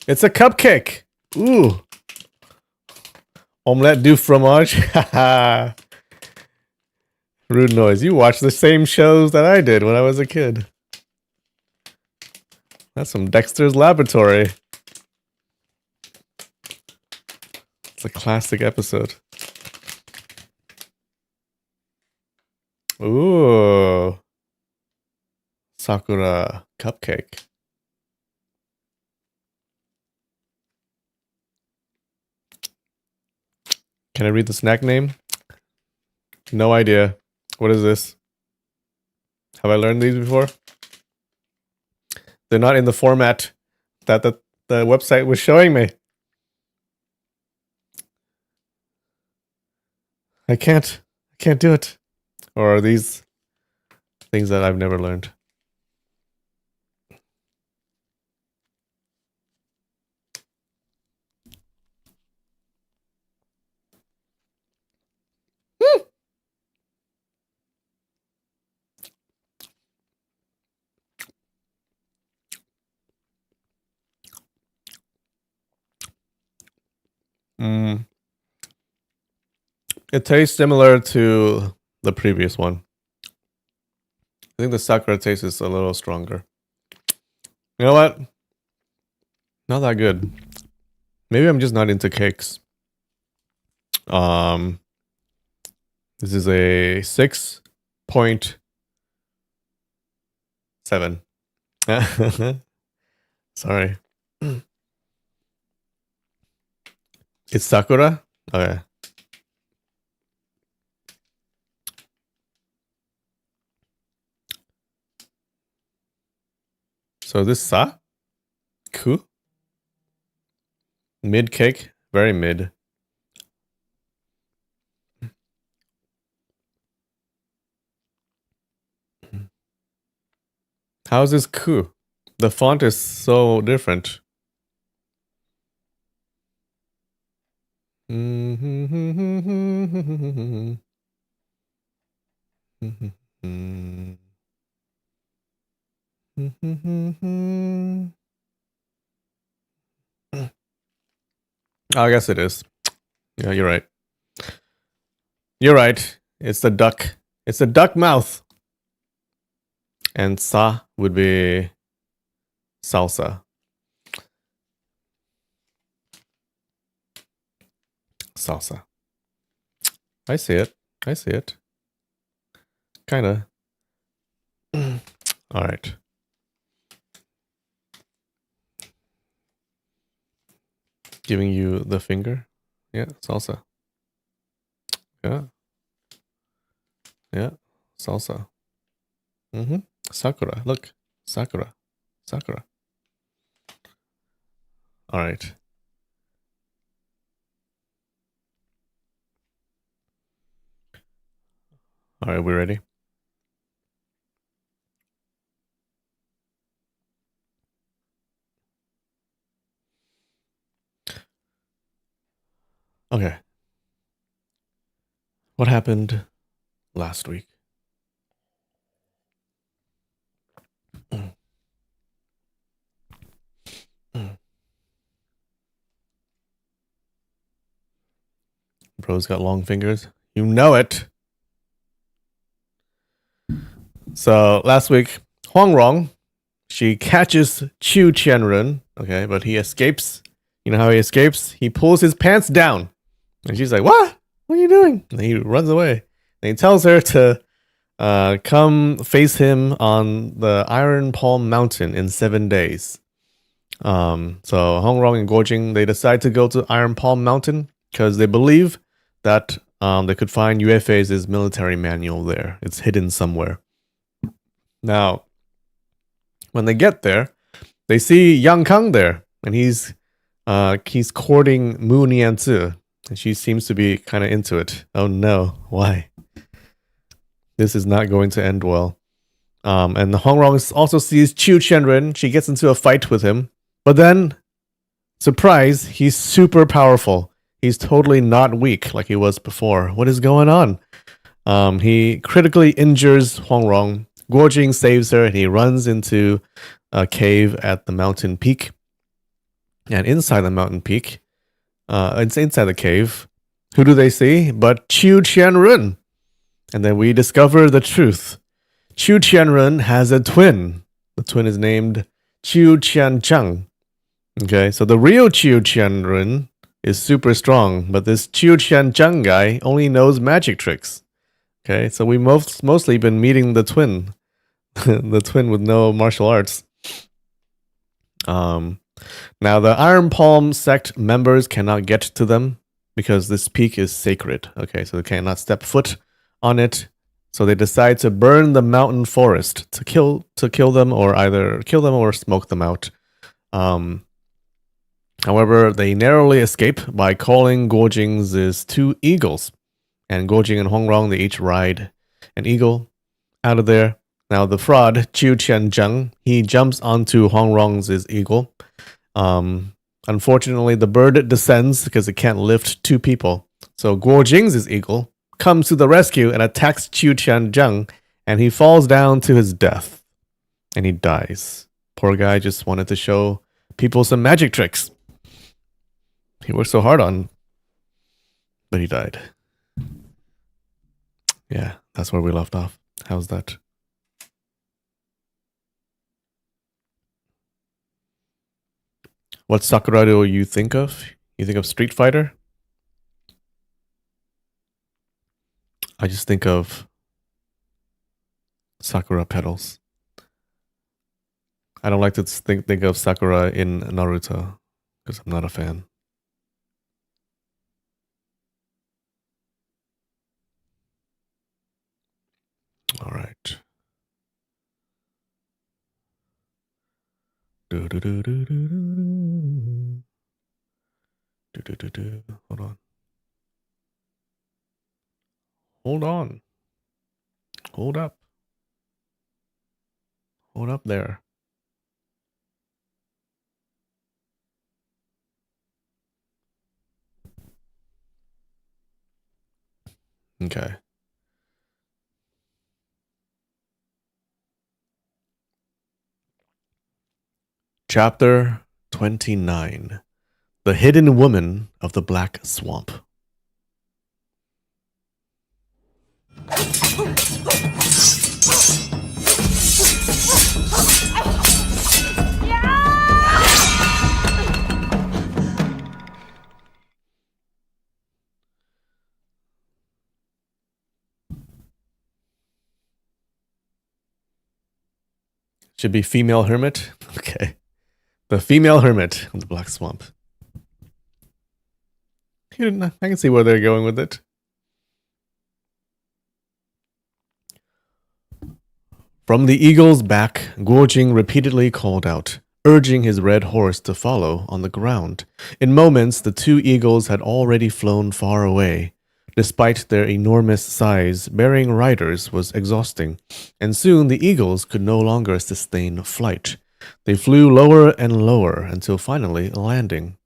It's a cupcake. Ooh. Omelette du fromage. Haha. Rude noise. You watch the same shows that I did when I was a kid. That's from Dexter's Laboratory. It's a classic episode. Ooh. Sakura cupcake. Can I read the snack name? No idea. What is this? Have I learned these before? They're not in the format that the website was showing me. I can't do it. Or are these things that I've never learned? It tastes similar to the previous one. I think the Sakura taste is a little stronger. You know what? Not that good. Maybe I'm just not into cakes. This is a 6.7. Sorry. It's Sakura? Okay. So this Sa? Ku? Mid cake? Very mid. How is this Ku? The font is so different. I guess it is. Yeah, you're right. You're right. It's the duck. It's a duck mouth. And sa would be salsa. Salsa. I see it. I see it. Kinda. All right. Giving you the finger. Yeah, salsa. Yeah. Yeah, salsa. Sakura. Look. Sakura. Sakura. All right. All right, we ready? Okay. What happened last week? Bro's got long fingers. You know it. So last week, Huang Rong, she catches Chu Qianren, okay, but he escapes. You know how he escapes? He pulls his pants down. And she's like, what? What are you doing? And he runs away. And he tells her to come face him on the Iron Palm Mountain in 7 days. So Hong Rong and Guojing, they decide to go to Iron Palm Mountain because they believe that they could find Yue Fei's military manual there. It's hidden somewhere. Now, when they get there, they see Yang Kang there, and he's courting Mu Nianzi, and she seems to be kind of into it. Oh no, why? This is not going to end well. And the Hong Rong also sees Chu Qianren. She gets into a fight with him, but then, surprise, he's super powerful. He's totally not weak like he was before. What is going on? He critically injures Huang Rong. Guojing saves her, and he runs into a cave at the mountain peak. And inside the mountain peak, it's inside the cave, who do they see but Qiu Qianrun? And then we discover the truth. Qiu Qianrun has a twin. The twin is named Qiu Qiancheng. Okay, so the real Qiu Qianrun is super strong, but this Qiu Qiancheng guy only knows magic tricks. Okay, so we mostly been meeting the twin. The twin with no martial arts. Now the Iron Palm sect members cannot get to them because this peak is sacred. Okay, so they cannot step foot on it. So they decide to burn the mountain forest to kill them, or either kill them or smoke them out. However, they narrowly escape by calling Guojing's 2 eagles. And Guojing and Hongrong, they each ride an eagle out of there. Now the fraud, Qiu Qianzheng, he jumps onto Hongrong's eagle. Unfortunately, the bird descends because it can't lift 2 people. So Guojing's eagle comes to the rescue and attacks Qiu Qianzheng, and he falls down to his death. And he dies. Poor guy just wanted to show people some magic tricks. He worked so hard on, but he died. Yeah, that's where we left off. How's that? What Sakura do you think of? You think of Street Fighter? I just think of Sakura petals. I don't like to think of Sakura in Naruto because I'm not a fan. All right. Hold on. Hold on. Hold up. Hold up there. Okay. Chapter 29. The Hidden Woman of the Black Swamp. Should be female hermit. Okay. The female hermit of the Black Swamp. I can see where they're going with it. From the eagle's back, Guojing repeatedly called out, urging his red horse to follow on the ground. In moments, the 2 eagles had already flown far away. Despite their enormous size, bearing riders was exhausting, and soon the eagles could no longer sustain flight. They flew lower and lower until finally landing.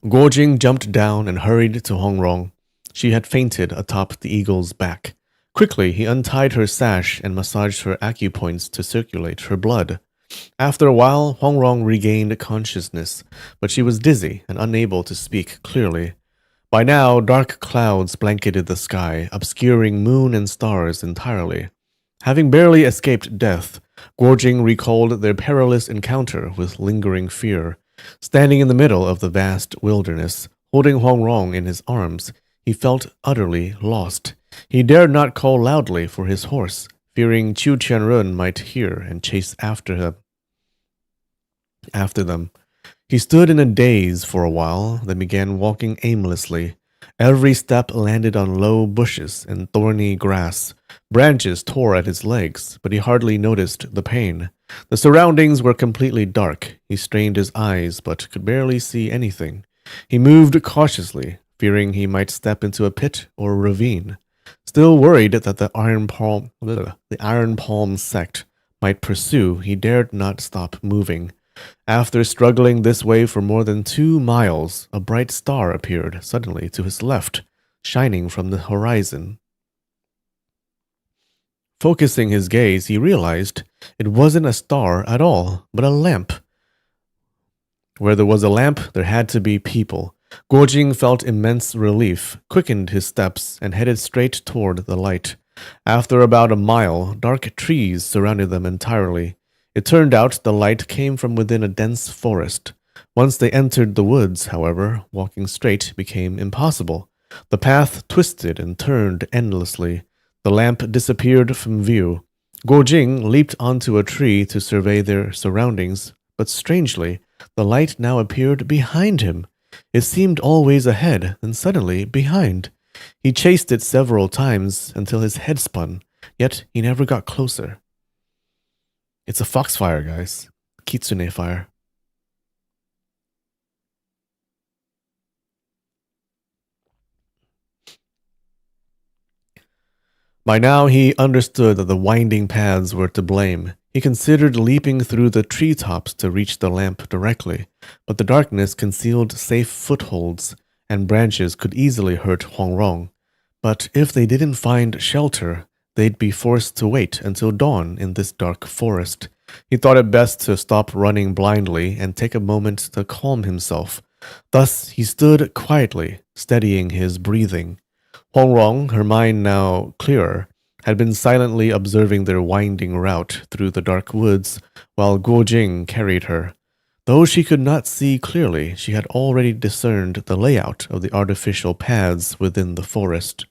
Guojing jumped down and hurried to Hongrong. She had fainted atop the eagle's back. Quickly, he untied her sash and massaged her acupoints to circulate her blood. After a while, Hongrong regained consciousness, but she was dizzy and unable to speak clearly. By now, dark clouds blanketed the sky, obscuring moon and stars entirely. Having barely escaped death, Guojing recalled their perilous encounter with lingering fear. Standing in the middle of the vast wilderness, holding Hongrong in his arms, he felt utterly lost. He dared not call loudly for his horse, fearing Qiu Qianrun might hear and chase after them. He stood in a daze for a while, then began walking aimlessly. Every step landed on low bushes and thorny grass. Branches tore at his legs, but he hardly noticed the pain. The surroundings were completely dark. He strained his eyes, but could barely see anything. He moved cautiously, fearing he might step into a pit or ravine. Still worried that the Iron Palm sect might pursue, he dared not stop moving. After struggling this way for more than 2 miles, a bright star appeared suddenly to his left, shining from the horizon. Focusing his gaze, he realized it wasn't a star at all, but a lamp. Where there was a lamp, there had to be people. Guojing felt immense relief, quickened his steps, and headed straight toward the light. After about a mile, dark trees surrounded them entirely. It turned out the light came from within a dense forest. Once they entered the woods, however, walking straight became impossible. The path twisted and turned endlessly. The lamp disappeared from view. Guojing leaped onto a tree to survey their surroundings, but strangely, the light now appeared behind him. It seemed always ahead, then suddenly behind. He chased it several times until his head spun, yet he never got closer. It's a foxfire, guys. Kitsune fire. By now he understood that the winding paths were to blame. He considered leaping through the treetops to reach the lamp directly, but the darkness concealed safe footholds, and branches could easily hurt Huang Rong. But if they didn't find shelter, they'd be forced to wait until dawn in this dark forest. He thought it best to stop running blindly and take a moment to calm himself. Thus he stood quietly, steadying his breathing. Huang Rong, her mind now clearer, had been silently observing their winding route through the dark woods while Guojing carried her. Though she could not see clearly, she had already discerned the layout of the artificial paths within the forest.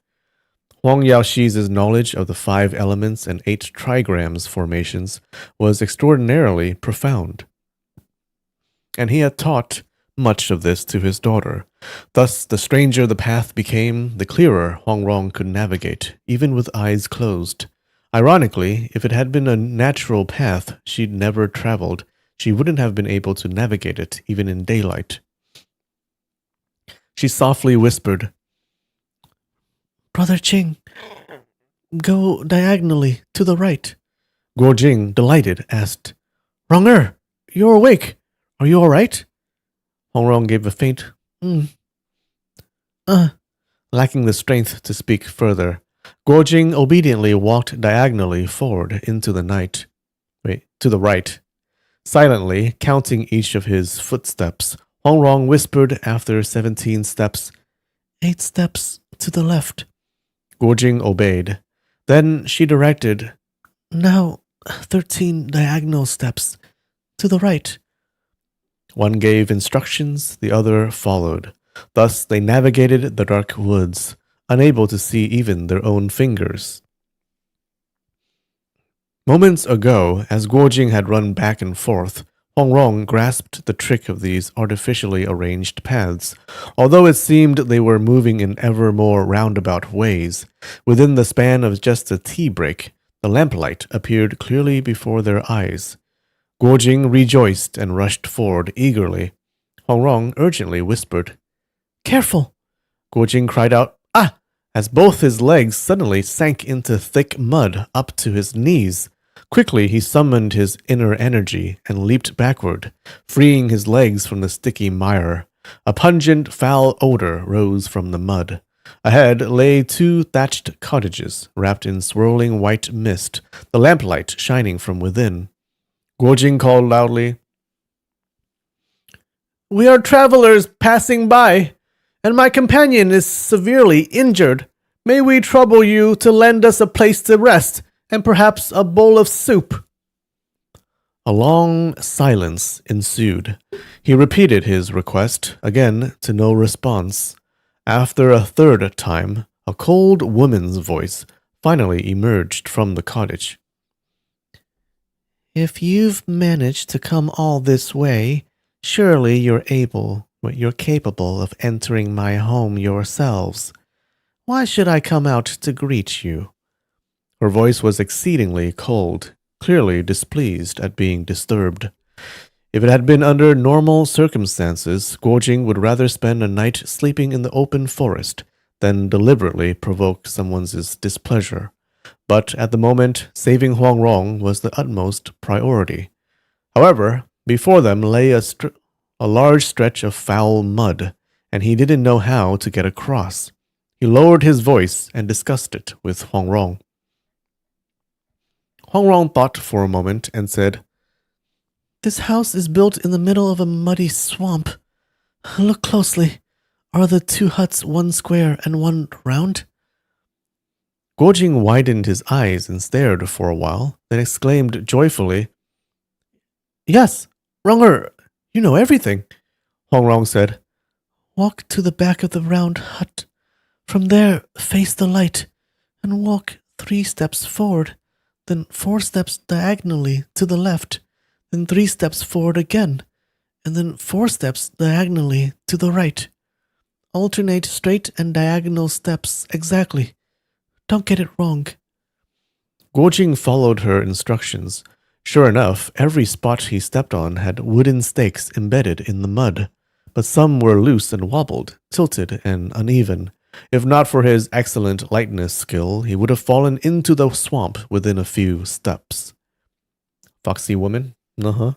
Huang Yaoshi's knowledge of the 5 elements and 8 trigrams formations was extraordinarily profound, and he had taught much of this to his daughter. Thus, the stranger the path became, the clearer Huang Rong could navigate, even with eyes closed. Ironically, if it had been a natural path she'd never traveled, she wouldn't have been able to navigate it even in daylight. She softly whispered, "Brother Qing, go diagonally to the right." Guojing, delighted, asked, "Rong-er, you're awake. Are you all right?" Huang Rong gave a faint, lacking the strength to speak further. Guojing obediently walked diagonally forward into the night. To the right. Silently, counting each of his footsteps, Huang Rong whispered after 17 steps, 8 steps to the left. Guojing obeyed. Then she directed, "Now 13 diagonal steps to the right." One gave instructions, the other followed. Thus they navigated the dark woods, unable to see even their own fingers. Moments ago, as Guojing had run back and forth, Huang Rong grasped the trick of these artificially arranged paths. Although it seemed they were moving in ever more roundabout ways, within the span of just a tea break, the lamplight appeared clearly before their eyes. Guojing rejoiced and rushed forward eagerly. Huang Rong urgently whispered, "Careful!" Guojing cried out, "Ah!" as both his legs suddenly sank into thick mud up to his knees. Quickly he summoned his inner energy and leaped backward, freeing his legs from the sticky mire. A pungent, foul odor rose from the mud. Ahead lay 2 thatched cottages, wrapped in swirling white mist, the lamplight shining from within. Guojing called loudly, "We are travelers passing by, and my companion is severely injured. May we trouble you to lend us a place to rest, and perhaps a bowl of soup?" A long silence ensued. He repeated his request, again to no response. After a third time, a cold woman's voice finally emerged from the cottage. "If you've managed to come all this way, surely you're capable of entering my home yourselves. Why should I come out to greet you?" Her voice was exceedingly cold, clearly displeased at being disturbed. If it had been under normal circumstances, Guojing would rather spend a night sleeping in the open forest than deliberately provoke someone's displeasure. But at the moment, saving Huang Rong was the utmost priority. However, before them lay a large stretch of foul mud, and he didn't know how to get across. He lowered his voice and discussed it with Huang Rong. Hongrong thought for a moment and said, "This house is built in the middle of a muddy swamp. Look closely. Are the two huts one square and one round?" Guojing widened his eyes and stared for a while, then exclaimed joyfully, "Yes, Ronger, you know everything." Hongrong said, "Walk to the back of the round hut. From there, face the light, and walk 3 steps forward, then 4 steps diagonally to the left, then 3 steps forward again, and then 4 steps diagonally to the right. Alternate straight and diagonal steps exactly. Don't get it wrong." Guojing followed her instructions. Sure enough, every spot he stepped on had wooden stakes embedded in the mud, but some were loose and wobbled, tilted and uneven. If not for his excellent lightness skill, he would have fallen into the swamp within a few steps. Foxy woman? Uh-huh.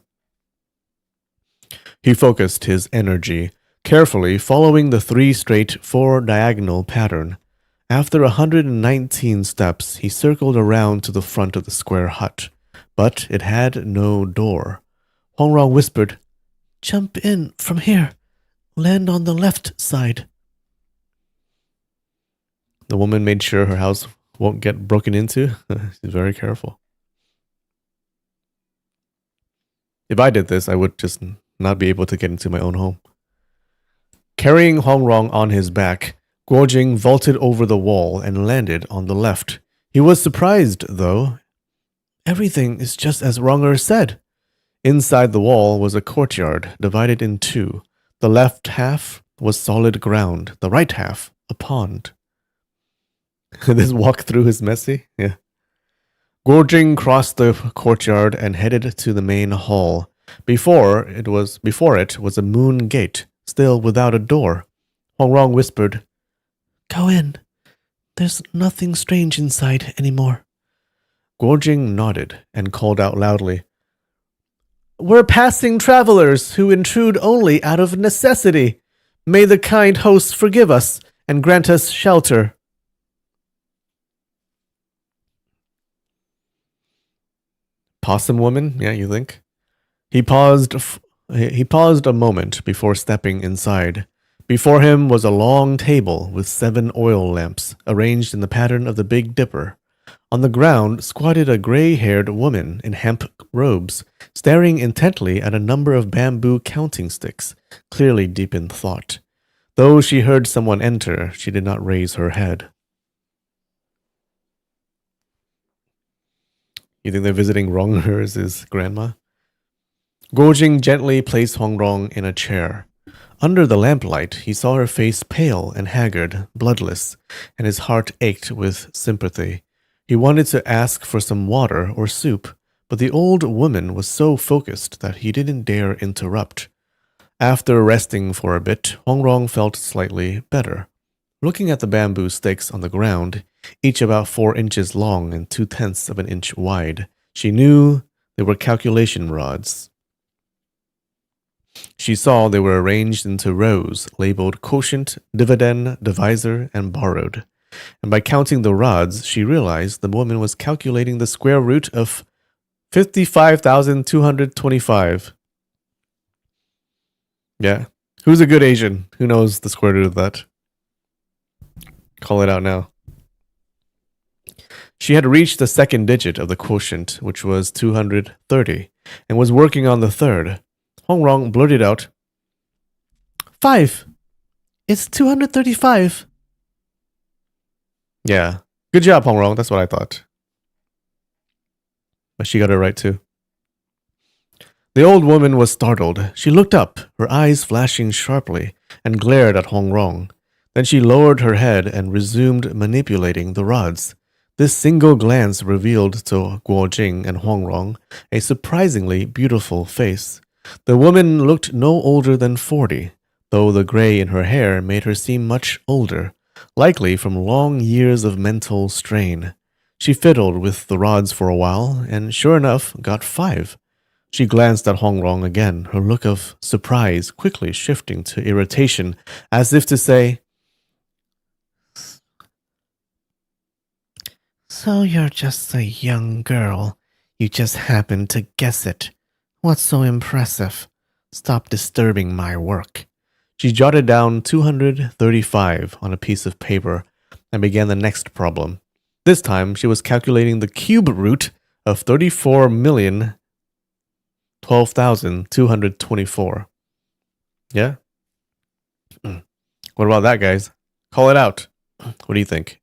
He focused his energy, carefully following the 3 straight, 4 diagonal pattern. After 119 steps, he circled around to the front of the square hut, but it had no door. Hongrong whispered, "Jump in from here. Land on the left side." The woman made sure her house won't get broken into. She's very careful. If I did this, I would just not be able to get into my own home. Carrying Hongrong on his back, Guojing vaulted over the wall and landed on the left. He was surprised, though. Everything is just as Ronger said. Inside the wall was a courtyard divided in 2. The left half was solid ground, the right half a pond. This walkthrough is messy? Yeah. Guojing crossed the courtyard and headed to the main hall. Before it was a moon gate, still without a door. Hongrong whispered, "Go in. There's nothing strange inside anymore." Guojing nodded and called out loudly, "We're passing travelers who intrude only out of necessity. May the kind host forgive us and grant us shelter." Possum woman? Yeah, you think? He paused a moment before stepping inside. Before him was a long table with 7 oil lamps, arranged in the pattern of the Big Dipper. On the ground squatted a gray-haired woman in hemp robes, staring intently at a number of bamboo counting sticks, clearly deep in thought. Though she heard someone enter, she did not raise her head. You think they're visiting Ronger's grandma? Guojing gently placed Hongrong in a chair. Under the lamplight, he saw her face pale and haggard, bloodless, and his heart ached with sympathy. He wanted to ask for some water or soup, but the old woman was so focused that he didn't dare interrupt. After resting for a bit, Hongrong felt slightly better. Looking at the bamboo stakes on the ground, each about 4 inches long and 2/10 of an inch wide, she knew they were calculation rods. She saw they were arranged into rows labeled quotient, dividend, divisor, and borrowed. And by counting the rods, she realized the woman was calculating the square root of 55,225. Yeah. Who's a good Asian? Who knows the square root of that? Call it out now. She had reached the second digit of the quotient, which was 230, and was working on the third. Hongrong blurted out, 5. It's 235. Yeah. Good job, Hongrong. That's what I thought. But she got it right too. The old woman was startled. She looked up, her eyes flashing sharply, and glared at Hongrong. Then she lowered her head and resumed manipulating the rods. This single glance revealed to Guojing and Hongrong a surprisingly beautiful face. The woman looked no older than 40, though the gray in her hair made her seem much older, likely from long years of mental strain. She fiddled with the rods for a while, and sure enough, got 5. She glanced at Hongrong again, her look of surprise quickly shifting to irritation, as if to say, "So you're just a young girl, You just happened to guess it. What's so impressive? Stop disturbing my work. She jotted down 235 on a piece of paper and began the next problem. This time, she was calculating the cube root of 34,012,224. Yeah? What about that, guys? Call it out. What do you think?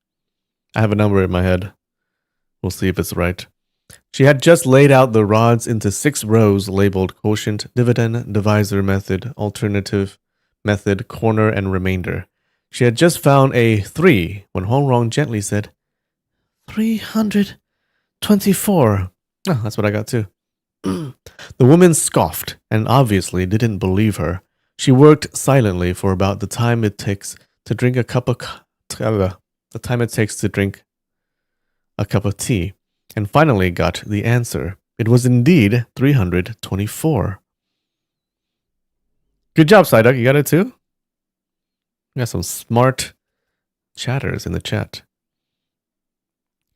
I have a number in my head. We'll see if it's right. She had just laid out the rods into 6 rows labeled quotient, dividend, divisor method, alternative method, corner, and remainder. She had just found a 3 when Hongrong gently said, 324. Oh, that's what I got too. The woman scoffed and obviously didn't believe her. She worked silently for about the time it takes to drink a cup of tea, and finally got the answer. It was indeed 324. Good job, Psyduck. You got it too? You got some smart chatters in the chat.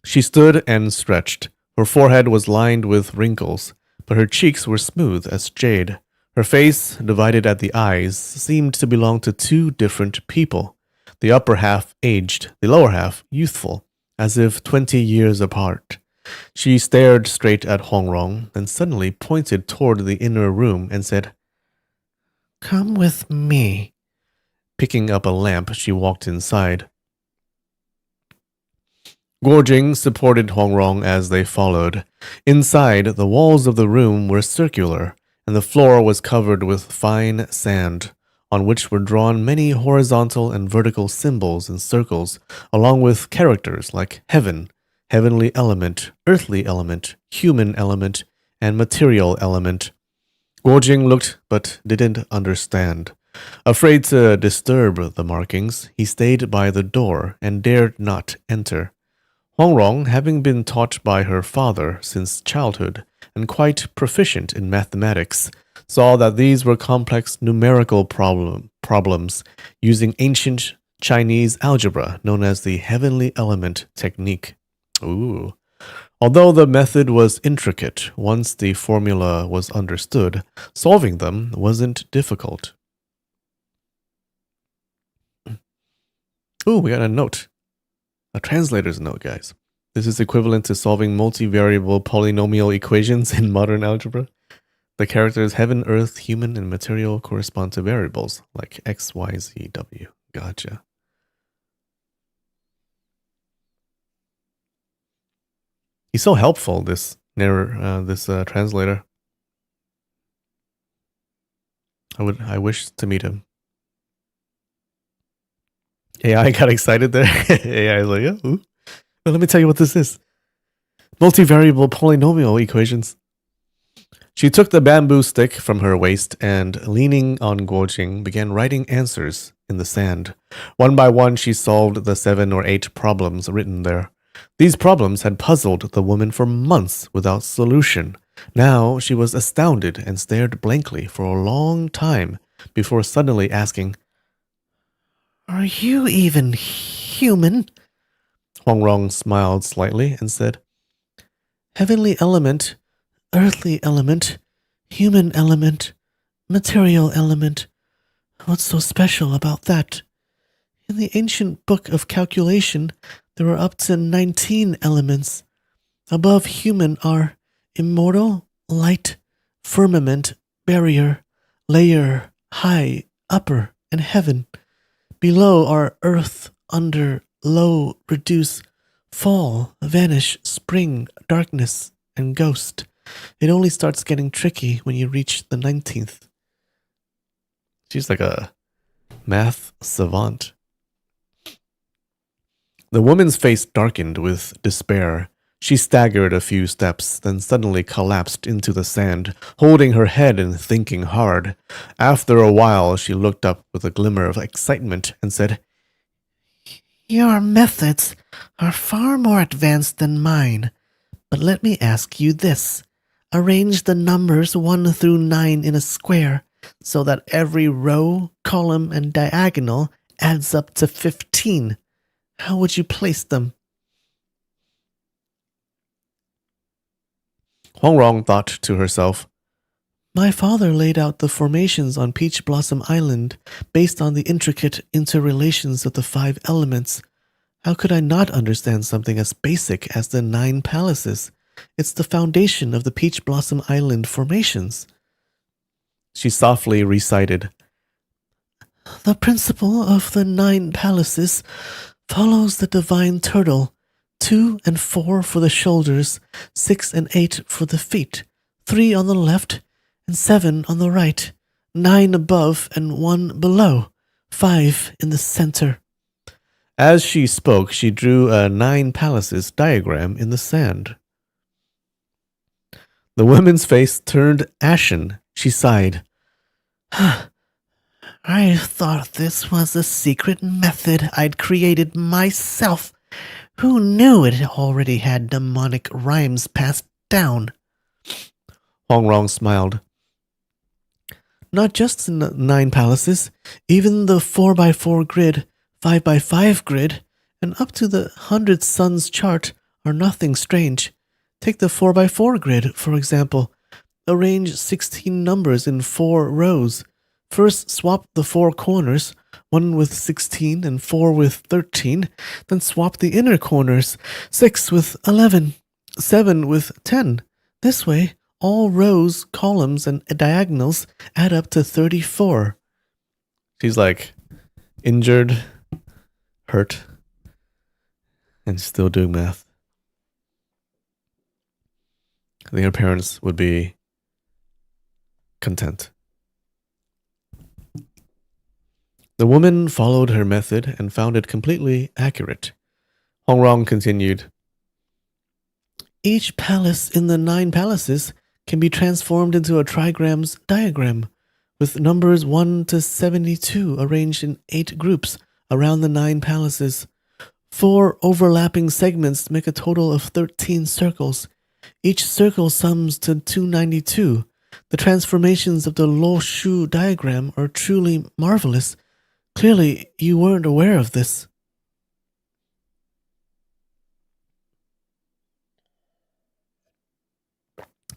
She stood and stretched. Her forehead was lined with wrinkles, but her cheeks were smooth as jade. Her face, divided at the eyes, seemed to belong to 2 different people. The upper half aged, the lower half youthful, as if 20 years apart. She stared straight at Hongrong, then suddenly pointed toward the inner room and said, "Come with me." Picking up a lamp, she walked inside. Guojing supported Hongrong as they followed. Inside, the walls of the room were circular, and the floor was covered with fine sand, on which were drawn many horizontal and vertical symbols and circles, along with characters like heaven, heavenly element, earthly element, human element, and material element. Guojing looked but didn't understand. Afraid to disturb the markings, he stayed by the door and dared not enter. Hongrong, having been taught by her father since childhood and quite proficient in mathematics, saw that these were complex numerical problems using ancient Chinese algebra known as the heavenly element technique. Ooh. Although the method was intricate, once the formula was understood, solving them wasn't difficult. Ooh, we got a note. A translator's note, guys. This is equivalent to solving multivariable polynomial equations in modern algebra. The characters heaven, earth, human, and material correspond to variables like x, y, z, w. Gotcha. He's so helpful, this translator. I wish to meet him. AI got excited there. AI is like, yeah, ooh. Well, let me tell you what this is. Multivariable polynomial equations. She took the bamboo stick from her waist and, leaning on Guojing, began writing answers in the sand. One by one, she solved the 7 or 8 problems written there. These problems had puzzled the woman for months without solution. Now she was astounded and stared blankly for a long time before suddenly asking, "Are you even human?" Hongrong smiled slightly and said, "Heavenly element, earthly element, human element, material element. What's so special about that? In the ancient book of calculation, there are up to 19 elements. Above human are immortal, light, firmament, barrier, layer, high, upper, and heaven. Below are earth, under, low, reduce, fall, vanish, spring, darkness, and ghost. It only starts getting tricky when you reach the 19th. She's like a math savant. The woman's face darkened with despair. She staggered a few steps, then suddenly collapsed into the sand, holding her head and thinking hard. After a while, she looked up with a glimmer of excitement and said, "Your methods are far more advanced than mine. But let me ask you this. Arrange the numbers 1 through 9 in a square so that every row, column, and diagonal adds up to 15. How would you place them?" Hongrong thought to herself, "My father laid out the formations on Peach Blossom Island based on the intricate interrelations of the 5 elements. How could I not understand something as basic as the 9 palaces? It's the foundation of the Peach Blossom Island formations." She softly recited, "The principle of the 9 palaces follows the divine turtle, 2 and 4 for the shoulders, 6 and 8 for the feet, 3 on the left and 7 on the right, 9 above and 1 below, 5 in the center." As she spoke, she drew a 9 palaces diagram in the sand. The woman's face turned ashen. She sighed. "I thought this was a secret method I'd created myself. Who knew it already had mnemonic rhymes passed down?" Hongrong smiled. "Not just in the 9 palaces, even the 4x4 grid, 5x5 grid, and up to the 100 Suns chart are nothing strange. Take the 4x4 grid, for example. Arrange 16 numbers in 4 rows. First swap the 4 corners, 1 with 16 and 4 with 13, then swap the inner corners, 6 with 11, 7 with 10. This way, all rows, columns, and diagonals add up to 34. She's like injured, hurt, and still doing math. I think her parents would be content. The woman followed her method and found it completely accurate. Hongrong continued, "Each palace in the 9 palaces can be transformed into a trigram's diagram, with numbers 1 to 72 arranged in 8 groups around the 9 palaces. 4 overlapping segments make a total of 13 circles. Each circle sums to 292. The transformations of the Lo Shu diagram are truly marvelous. Clearly, you weren't aware of this."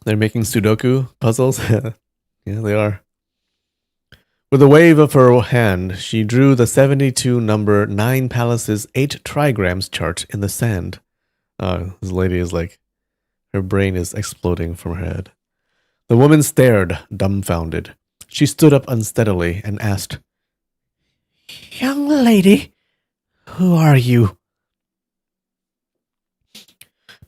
They're making Sudoku puzzles? Yeah, they are. With a wave of her hand, she drew the 72 number 9 palaces 8 trigrams chart in the sand. This lady is like, her brain is exploding from her head. The woman stared, dumbfounded. She stood up unsteadily and asked, "Young lady, who are you?"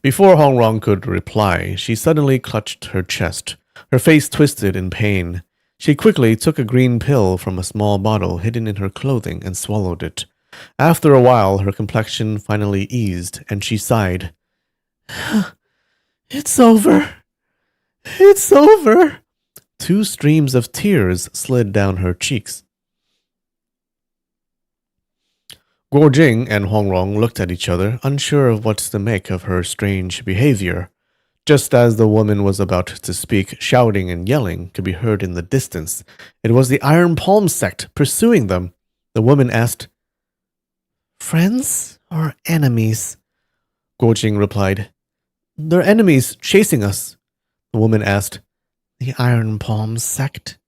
Before Hongrong could reply, she suddenly clutched her chest. Her face twisted in pain. She quickly took a green pill from a small bottle hidden in her clothing and swallowed it. After a while, her complexion finally eased, and she sighed. "It's over. It's over." 2 streams of tears slid down her cheeks. Guo Jing and Hongrong looked at each other, unsure of what to make of her strange behavior. Just as the woman was about to speak, shouting and yelling could be heard in the distance. It was the Iron Palm sect pursuing them. The woman asked, "Friends or enemies?" Guo Jing replied, "They're enemies chasing us." The woman asked, "The Iron Palm sect?"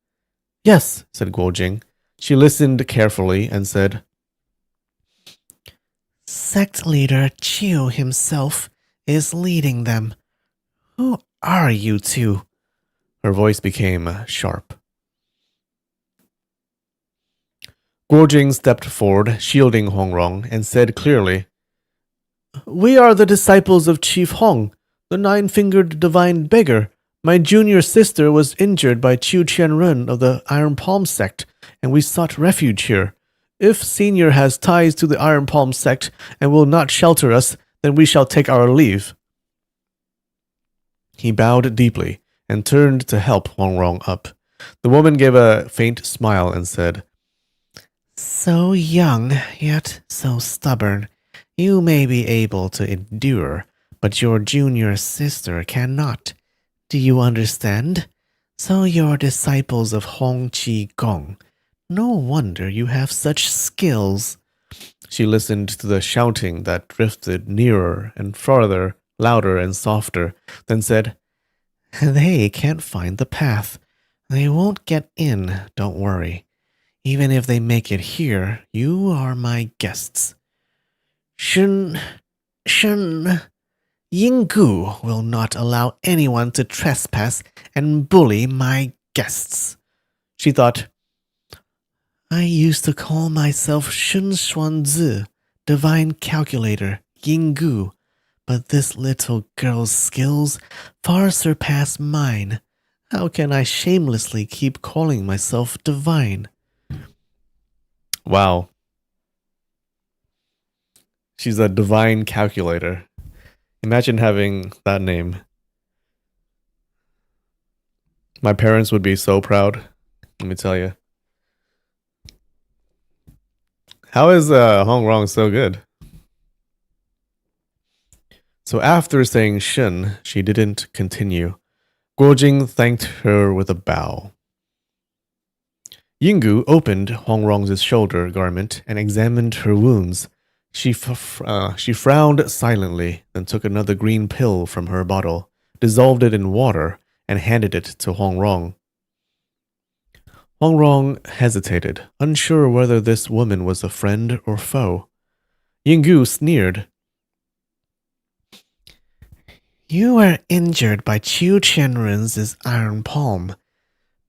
"Yes," said Guo Jing. She listened carefully and said, "Sect leader Chiu himself is leading them. Who are you two?" Her voice became sharp. Guo Jing stepped forward, shielding Hongrong, and said clearly, "We are the disciples of Chief Hong, the 9-fingered divine beggar. My junior sister was injured by Chiu Qianrun of the Iron Palm sect, and we sought refuge here. If Senior has ties to the Iron Palm sect and will not shelter us, then we shall take our leave." He bowed deeply and turned to help Hongrong up. The woman gave a faint smile and said, "So young, yet so stubborn. You may be able to endure, but your junior sister cannot. Do you understand? So you're disciples of Hong Qi Gong. No wonder you have such skills." She listened to the shouting that drifted nearer and farther, louder and softer, then said, They can't find the path. They won't get in, don't worry. Even if they make it here, you are my guests. Shun, Yinggu will not allow anyone to trespass and bully my guests. She thought, I used to call myself Shun Xuanzi, divine calculator, Yinggu, but this little girl's skills far surpass mine. How can I shamelessly keep calling myself divine? Wow. She's a divine calculator. Imagine having that name. My parents would be so proud. Let me tell you. How is Hong Rong so good? So after saying Shun, she didn't continue. Guojing thanked her with a bow. Yinggu opened Hong Rong's shoulder garment and examined her wounds. She frowned silently, then took another green pill from her bottle, dissolved it in water, and handed it to Hong Rong. Hong Rong hesitated, unsure whether this woman was a friend or foe. Yinggu sneered. You were injured by Qiu Qianrun's iron palm.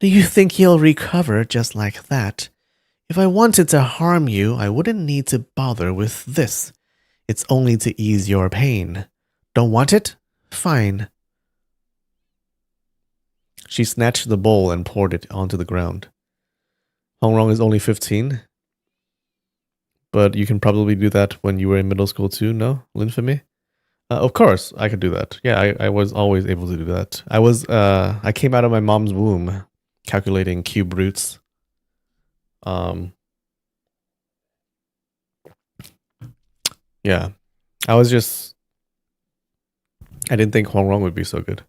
Do you think he'll recover just like that? If I wanted to harm you, I wouldn't need to bother with this. It's only to ease your pain. Don't want it? Fine. She snatched the bowl and poured it onto the ground. Hong Rong is only 15. But you can probably do that when you were in middle school too, no? Linfamy? Of course, I could do that. Yeah, I was always able to do that. I came out of my mom's womb calculating cube roots. Yeah, I didn't think Hong Rong would be so good.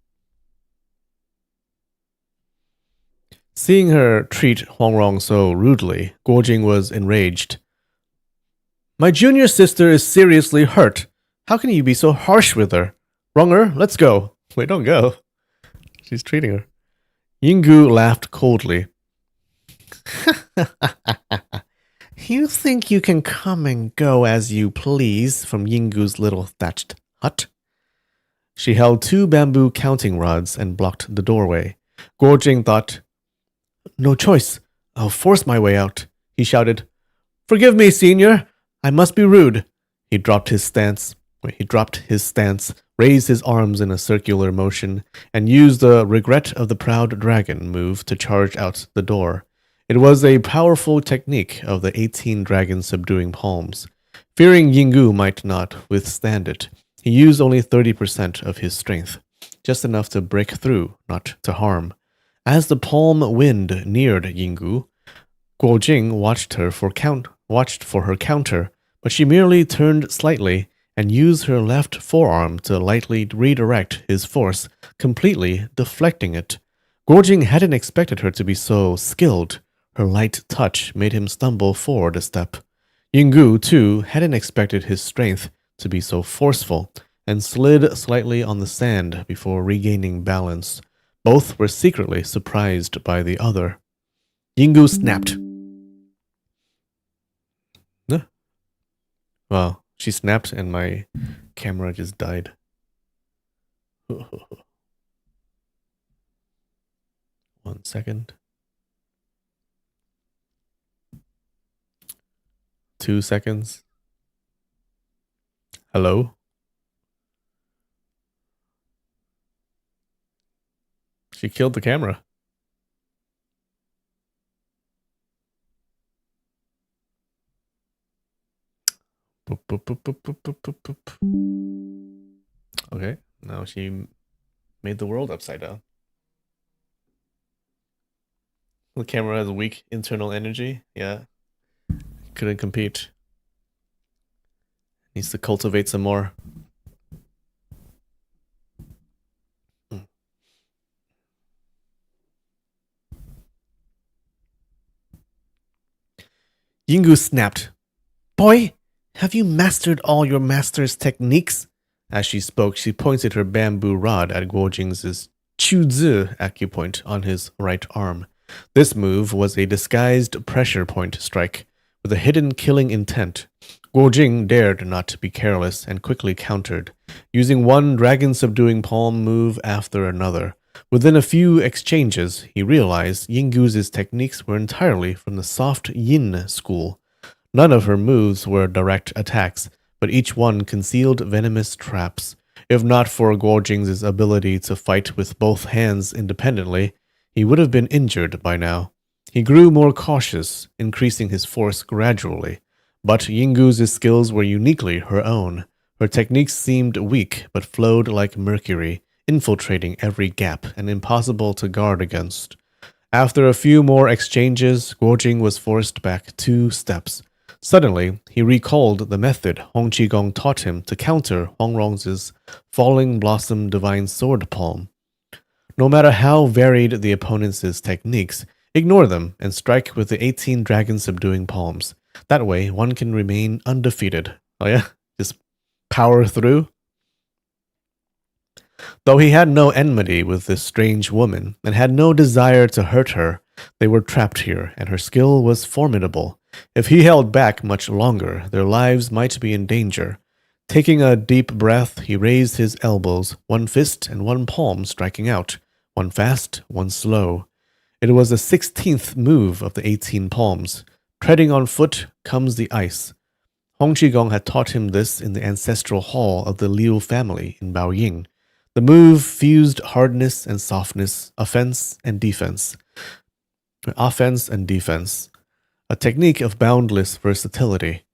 Seeing her treat Hong Rong so rudely, Guojing was enraged. My junior sister is seriously hurt. How can you be so harsh with her? Wronger, let's go. Wait, don't go. She's treating her. Yinggu laughed coldly. You think you can come and go as you please from Yinggu's little thatched hut? She held 2 bamboo counting rods and blocked the doorway. Guojing thought, no choice. I'll force my way out. He shouted, Forgive me, senior. I must be rude. He dropped his stance, raised his arms in a circular motion, and used the regret of the proud dragon move to charge out the door. It was a powerful technique of the 18 dragons subduing palms. Fearing Yinggu might not withstand it, he used only 30% of his strength, just enough to break through, not to harm. As the palm wind neared Yinggu, Guojing watched for her counter, but she merely turned slightly and used her left forearm to lightly redirect his force, completely deflecting it. Guojing hadn't expected her to be so skilled. Her light touch made him stumble forward a step. Yinggu, too, hadn't expected his strength to be so forceful, and slid slightly on the sand before regaining balance. Both were secretly surprised by the other. Yinggu snapped. Wow, she snapped and my camera just died. 1 second. 2 seconds. Hello? She killed the camera. Boop, boop, boop, boop, boop, boop, boop, boop. Okay, now she made the world upside down. The camera has weak internal energy. Yeah. Couldn't compete. Needs to cultivate some more. Yinggu snapped. Boy, have you mastered all your master's techniques? As she spoke, she pointed her bamboo rod at Guojing's Chu-zi acupoint on his right arm. This move was a disguised pressure point strike with a hidden killing intent. Guo Jing dared not be careless and quickly countered, using one dragon-subduing palm move after another. Within a few exchanges, he realized Yinggu's techniques were entirely from the soft yin school. None of her moves were direct attacks, but each one concealed venomous traps. If not for Guo Jing's ability to fight with both hands independently, he would have been injured by now. He grew more cautious, increasing his force gradually. But Yinggu's skills were uniquely her own. Her techniques seemed weak, but flowed like mercury, infiltrating every gap and impossible to guard against. After a few more exchanges, Guo Jing was forced back 2 steps. Suddenly, he recalled the method Hong Qigong taught him to counter Hong Rong's Falling Blossom Divine Sword Palm. No matter how varied the opponent's techniques, ignore them and strike with the 18 dragon-subduing palms. That way, one can remain undefeated. Oh yeah? Just power through? Though he had no enmity with this strange woman, and had no desire to hurt her, they were trapped here, and her skill was formidable. If he held back much longer, their lives might be in danger. Taking a deep breath, he raised his elbows, one fist and one palm striking out, one fast, one slow. It was the 16th move of the 18 palms. Treading on foot comes the ice. Hong Qigong had taught him this in the ancestral hall of the Liu family in Baoying. The move fused hardness and softness, offense and defense. A technique of boundless versatility.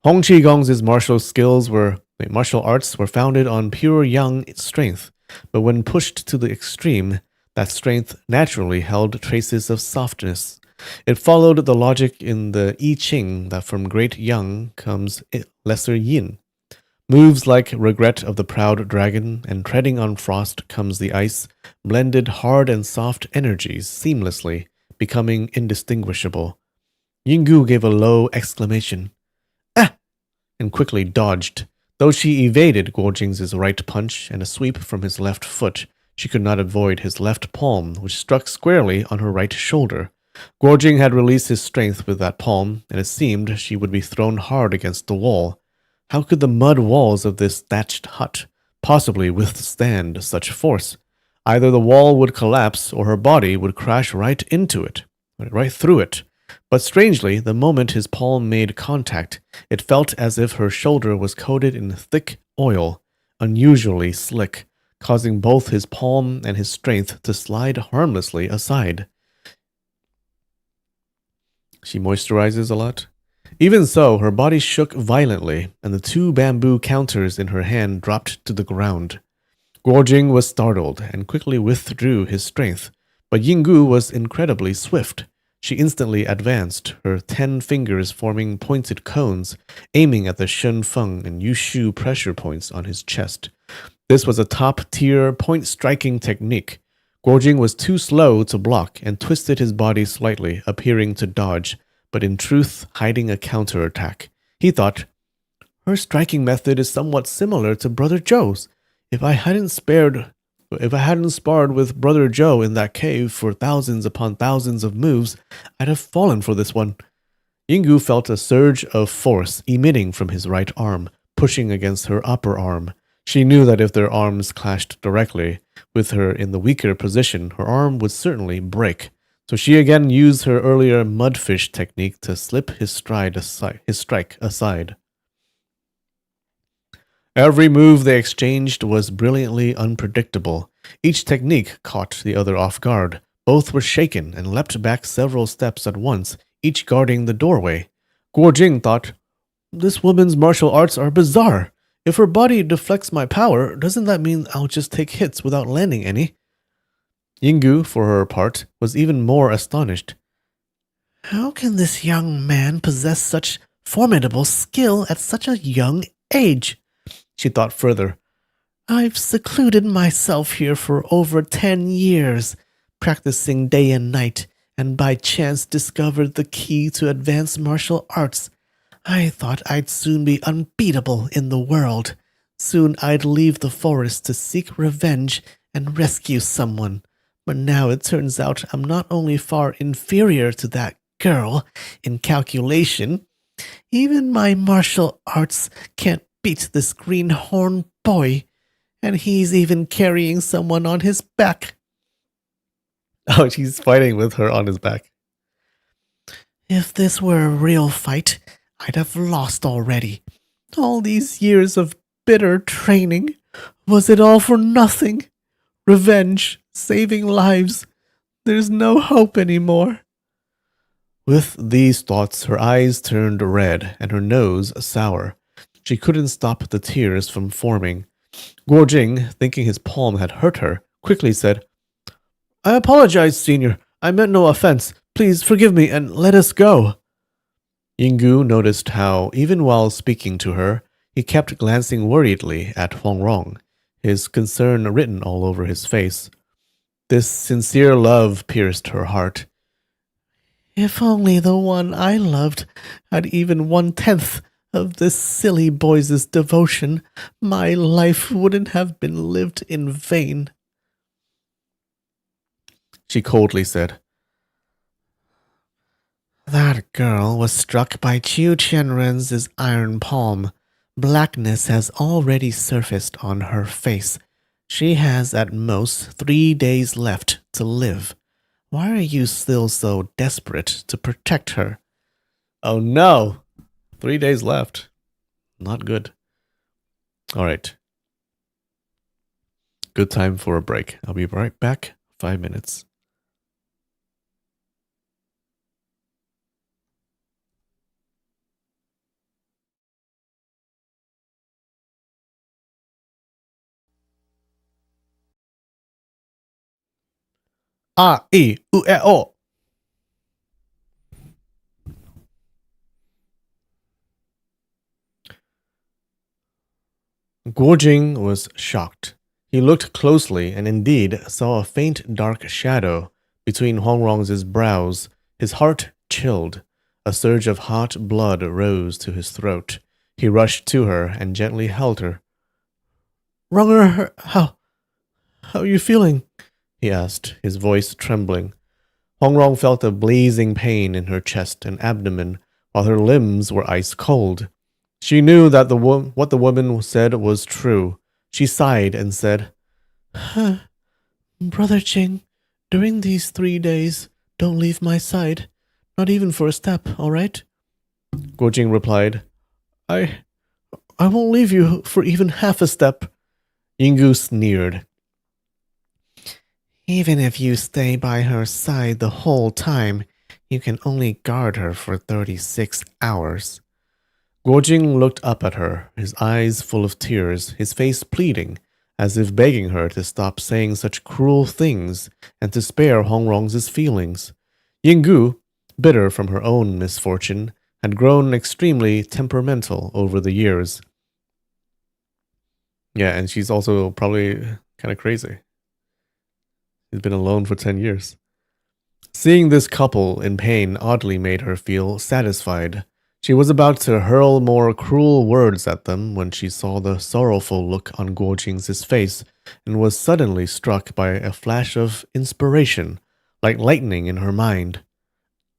Hong Qigong's martial arts were founded on pure yang strength, but when pushed to the extreme, that strength naturally held traces of softness. It followed the logic in the I Ching that from great yang comes lesser yin. Moves like Regret of the Proud Dragon and Treading on Frost Comes the Ice blended hard and soft energies seamlessly, becoming indistinguishable. Yinggu gave a low exclamation, "Ah!" and quickly dodged. Though she evaded Guo Jing's right punch and a sweep from his left foot, she could not avoid his left palm, which struck squarely on her right shoulder. Guo Jing had released his strength with that palm, and it seemed she would be thrown hard against the wall. How could the mud walls of this thatched hut possibly withstand such force? Either the wall would collapse or her body would crash right into it, right through it. But strangely, the moment his palm made contact, it felt as if her shoulder was coated in thick oil, unusually slick, causing both his palm and his strength to slide harmlessly aside. She moisturizes a lot. Even so, her body shook violently, and the 2 bamboo counters in her hand dropped to the ground. Guo Jing was startled and quickly withdrew his strength, but Yinggu was incredibly swift. She instantly advanced, her 10 fingers forming pointed cones, aiming at the Shen Feng and Yushu pressure points on his chest. This was a top-tier point-striking technique. Guo Jing was too slow to block and twisted his body slightly, appearing to dodge, but in truth hiding a counterattack. He thought, her striking method is somewhat similar to Brother Zhou's. If I hadn't sparred with Brother Zhou in that cave for thousands upon thousands of moves, I'd have fallen for this one. Yinggu felt a surge of force emitting from his right arm, pushing against her upper arm. She knew that if their arms clashed directly, with her in the weaker position, her arm would certainly break. So she again used her earlier mudfish technique to slip his strike aside. Every move they exchanged was brilliantly unpredictable. Each technique caught the other off guard. Both were shaken and leapt back several steps at once, each guarding the doorway. Guo Jing thought, this woman's martial arts are bizarre. If her body deflects my power, doesn't that mean I'll just take hits without landing any? Yinggu, for her part, was even more astonished. How can this young man possess such formidable skill at such a young age? She thought further. I've secluded myself here for over 10 years, practicing day and night, and by chance discovered the key to advanced martial arts. I thought I'd soon be unbeatable in the world. Soon I'd leave the forest to seek revenge and rescue someone. But now it turns out I'm not only far inferior to that girl in calculation, even my martial arts can't beat this greenhorn boy, and he's even carrying someone on his back. Oh, she's fighting with her on his back. If this were a real fight, I'd have lost already. All these years of bitter training, was it all for nothing? Revenge, saving lives. There's no hope anymore. With these thoughts, her eyes turned red and her nose sour. She couldn't stop the tears from forming. Guo Jing, thinking his palm had hurt her, quickly said, I apologize, Senior. I meant no offense. Please forgive me and let us go. Yinggu noticed how, even while speaking to her, he kept glancing worriedly at Huang Rong, his concern written all over his face. This sincere love pierced her heart. If only the one I loved had even 1/10 of this silly boy's devotion, my life wouldn't have been lived in vain. She coldly said, That girl was struck by Qiu Qianren's iron palm. Blackness has already surfaced on her face. She has at most 3 days left to live. Why are you still so desperate to protect her? Oh no! 3 days left. Not good. Alright. Good time for a break. I'll be right back. 5 minutes. A-E-U-E-O. Guo Jing was shocked. He looked closely and indeed saw a faint dark shadow between Huang Rong's brows. His heart chilled. A surge of hot blood rose to his throat. He rushed to her and gently held her. Ronger, how are you feeling? He asked, his voice trembling. Huang Rong felt a blazing pain in her chest and abdomen, while her limbs were ice cold. She knew that what the woman said was true. She sighed and said, Brother Jing, during these 3 days, don't leave my side. Not even for a step, all right? Guo Jing replied, I won't leave you for even half a step. Yinggu sneered. Even if you stay by her side the whole time, you can only guard her for 36 hours. Guo Jing looked up at her, his eyes full of tears, his face pleading, as if begging her to stop saying such cruel things and to spare Hong Rong's feelings. Yinggu, bitter from her own misfortune, had grown extremely temperamental over the years. Yeah, and she's also probably kind of crazy. She's been alone for 10 years. Seeing this couple in pain oddly made her feel satisfied. She was about to hurl more cruel words at them when she saw the sorrowful look on Guo Jing's face and was suddenly struck by a flash of inspiration, like lightning in her mind.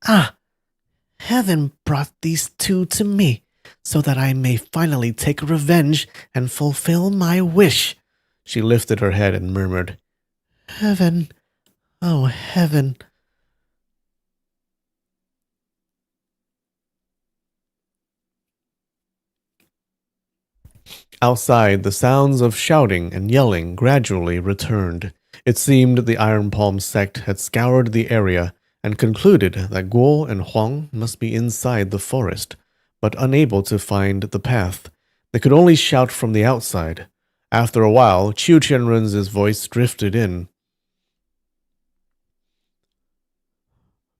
Ah! Heaven brought these two to me, so that I may finally take revenge and fulfill my wish. She lifted her head and murmured, Heaven, oh heaven. Outside, the sounds of shouting and yelling gradually returned. It seemed the Iron Palm sect had scoured the area and concluded that Guo and Huang must be inside the forest, but unable to find the path. They could only shout from the outside. After a while, Qiu Qianren's voice drifted in.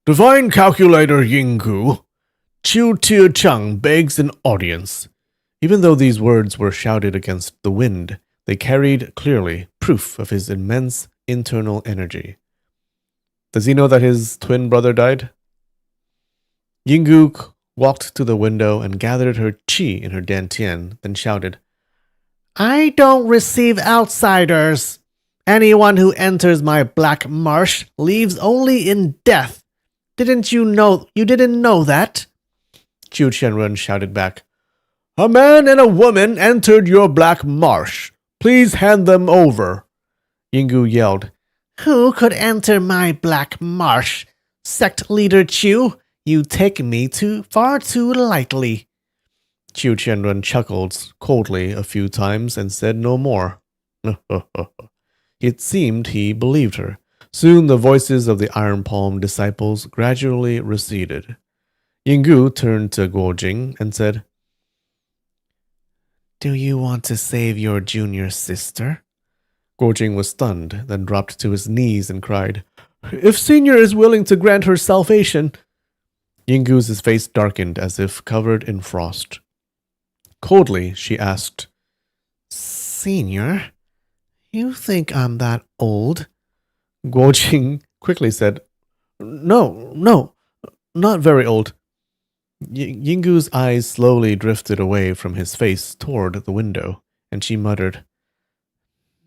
Divine Calculator Yinggu, Qiu Tiechang begs an audience. Even though these words were shouted against the wind, they carried clearly proof of his immense internal energy. Does he know that his twin brother died? Yinggu walked to the window and gathered her qi in her dantian, then shouted, I don't receive outsiders. Anyone who enters my black marsh leaves only in death. Didn't you didn't know that? Chu Qianrun shouted back. A man and a woman entered your black marsh. Please hand them over. Yinggu yelled. Who could enter my black marsh? Sect leader Chu, you take me far too lightly. Chu Qianrun chuckled coldly a few times and said no more. It seemed he believed her. Soon the voices of the Iron Palm disciples gradually receded. Yinggu turned to Guojing and said, Do you want to save your junior sister? Guojing was stunned, then dropped to his knees and cried, If Senior is willing to grant her salvation. Yinggu's face darkened as if covered in frost. Coldly, she asked, Senior, you think I'm that old? Guojing quickly said, No, not very old. Yinggu's eyes slowly drifted away from his face toward the window, and she muttered,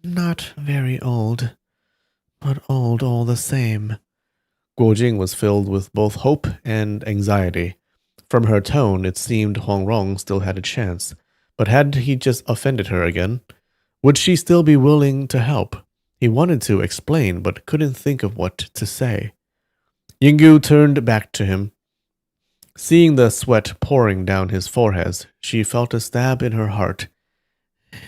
Not very old, but old all the same. Guojing was filled with both hope and anxiety. From her tone, it seemed Huang Rong still had a chance, but had he just offended her again? Would she still be willing to help? He wanted to explain, but couldn't think of what to say. Yinggu turned back to him. Seeing the sweat pouring down his forehead, she felt a stab in her heart.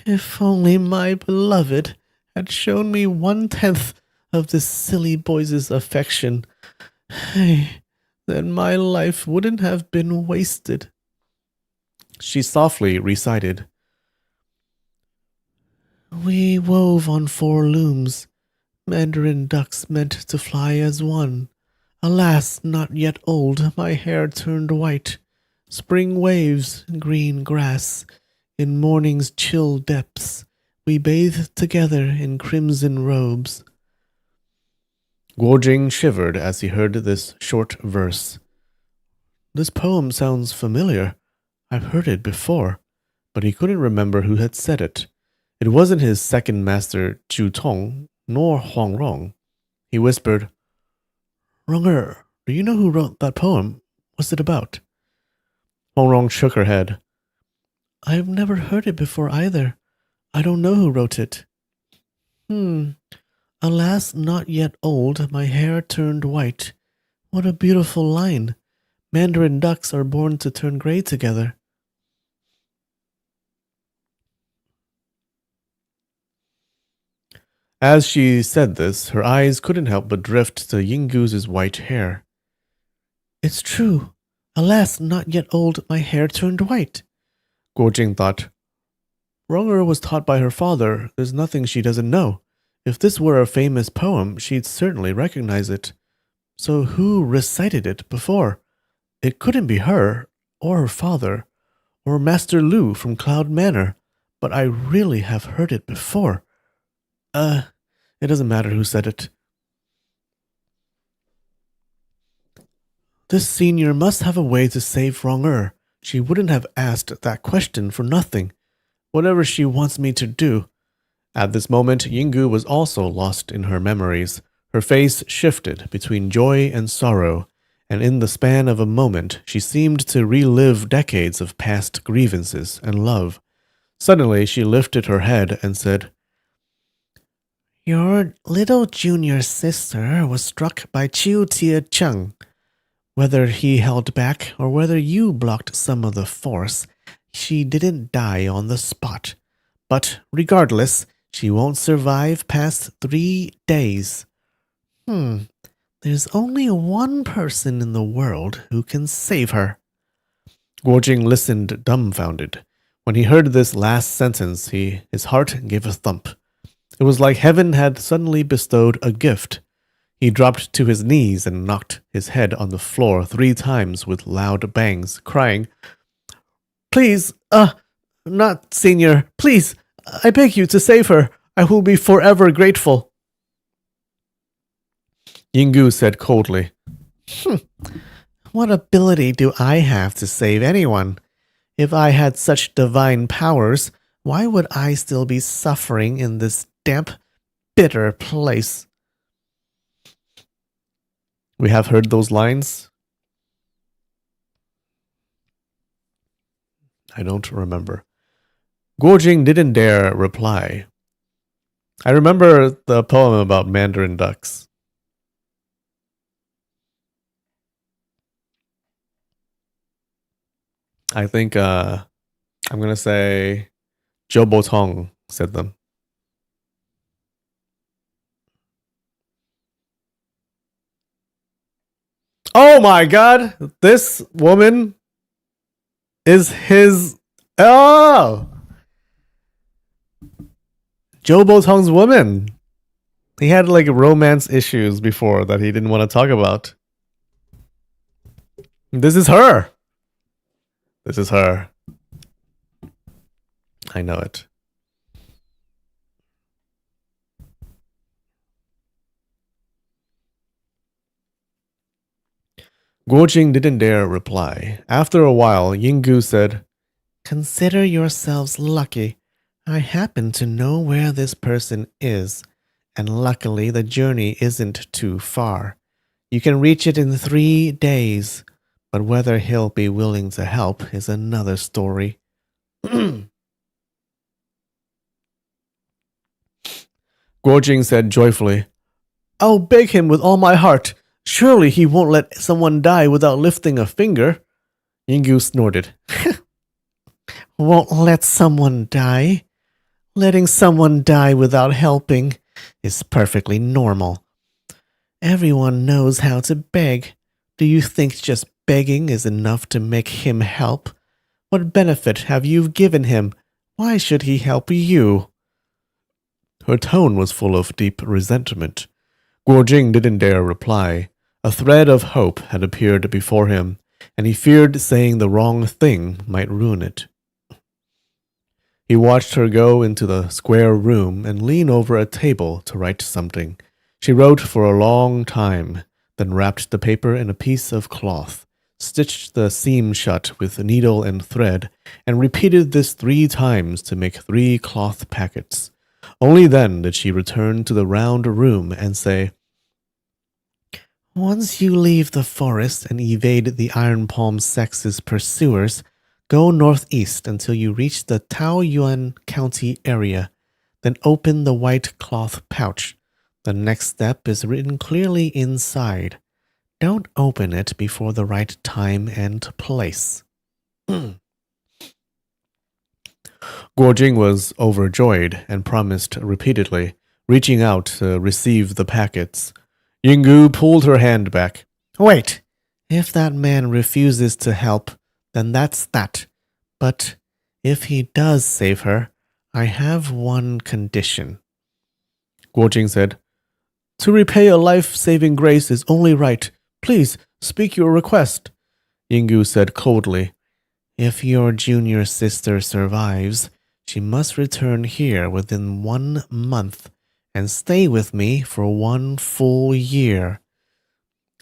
If only my beloved had shown me 1/10 of this silly boy's affection, then my life wouldn't have been wasted. She softly recited, We wove on 4 looms, mandarin ducks meant to fly as one. Alas, not yet old, my hair turned white. Spring waves, green grass, in morning's chill depths, we bathed together in crimson robes. Guojing shivered as he heard this short verse. This poem sounds familiar. I've heard it before, but he couldn't remember who had said it. It wasn't his second master Chu Tong, nor Huang Rong. He whispered, Rong-er, do you know who wrote that poem? What's it about? Huang Rong shook her head. I've never heard it before either. I don't know who wrote it. Alas, not yet old, my hair turned white. What a beautiful line. Mandarin ducks are born to turn gray together. As she said this, her eyes couldn't help but drift to Yinggu's white hair. It's true. Alas, not yet old, my hair turned white. Guojing thought. Rong-er was taught by her father. There's nothing she doesn't know. If this were a famous poem, she'd certainly recognize it. So who recited it before? It couldn't be her, or her father, or Master Lu from Cloud Manor, but I really have heard it before. It doesn't matter who said it. This senior must have a way to save Rong-er. She wouldn't have asked that question for nothing. Whatever she wants me to do. At this moment, Yinggu was also lost in her memories. Her face shifted between joy and sorrow, and in the span of a moment, she seemed to relive decades of past grievances and love. Suddenly, she lifted her head and said, Your little junior sister was struck by Chiu Tia Cheng. Whether he held back or whether you blocked some of the force, she didn't die on the spot. But regardless, she won't survive past 3 days. There's only one person in the world who can save her. Guojing listened dumbfounded. When he heard this last sentence, his heart gave a thump. It was like heaven had suddenly bestowed a gift. He dropped to his knees and knocked his head on the floor 3 times with loud bangs, crying, Please, not Senior, please, I beg you to save her. I will be forever grateful. Yinggu said coldly, What ability do I have to save anyone? If I had such divine powers, why would I still be suffering in this damp, bitter place. We have heard those lines. I don't remember. Guojing didn't dare reply. I remember the poem about Mandarin ducks. I think I'm going to say Zhou Botong said them. Oh my god! This woman is his... Oh! Zhou Botong's woman. He had like romance issues before that he didn't want to talk about. This is her. This is her. I know it. Guojing didn't dare reply. After a while, Yinggu said, "Consider yourselves lucky. I happen to know where this person is, and luckily the journey isn't too far. You can reach it in 3 days, but whether he'll be willing to help is another story." Guojing said joyfully, "I'll beg him with all my heart. Surely he won't let someone die without lifting a finger." Yinggu snorted. "Won't let someone die? Letting someone die without helping is perfectly normal. Everyone knows how to beg. Do you think just begging is enough to make him help? What benefit have you given him? Why should he help you?" Her tone was full of deep resentment. Guojing didn't dare reply. A thread of hope had appeared before him, and he feared saying the wrong thing might ruin it. He watched her go into the square room and lean over a table to write something. She wrote for a long time, then wrapped the paper in a piece of cloth, stitched the seam shut with needle and thread, and repeated this 3 times to make 3 cloth packets. Only then did she return to the round room and say, "Once you leave the forest and evade the Iron Palm sex's pursuers, go northeast until you reach the Taoyuan County area. Then open the white cloth pouch. The next step is written clearly inside. Don't open it before the right time and place." Guojing was overjoyed and promised repeatedly, reaching out to receive the packets. Yinggu pulled her hand back. "Wait! If that man refuses to help, then that's that. But if he does save her, I have one condition." Guojing said, "To repay a life-saving grace is only right. Please, speak your request." Yinggu said coldly, "If your junior sister survives, she must return here within 1 month and stay with me for 1 full year."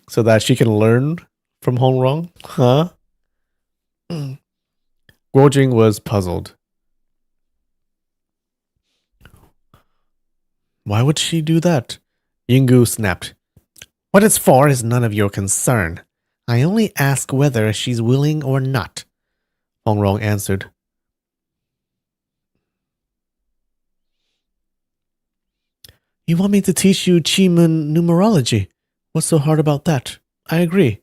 So that she can learn from Hongrong? Huh? Guojing was puzzled. Why would she do that? Yinggu snapped. "What it's for is none of your concern. I only ask whether she's willing or not." Hongrong answered. "You want me to teach you Qimeng numerology? What's so hard about that? I agree."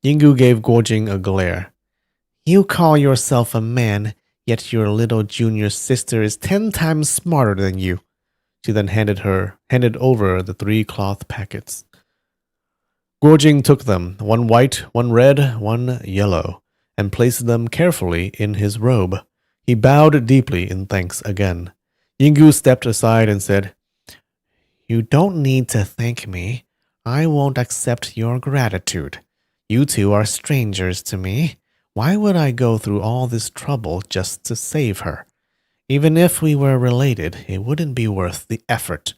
Yinggu gave Guojing a glare. "You call yourself a man, yet your little junior sister is 10 times smarter than you." She then handed over the 3 cloth packets. Guojing took them, 1 white, 1 red, 1 yellow, and placed them carefully in his robe. He bowed deeply in thanks again. Yinggu stepped aside and said, "You don't need to thank me. I won't accept your gratitude. You two are strangers to me. Why would I go through all this trouble just to save her? Even if we were related, it wouldn't be worth the effort.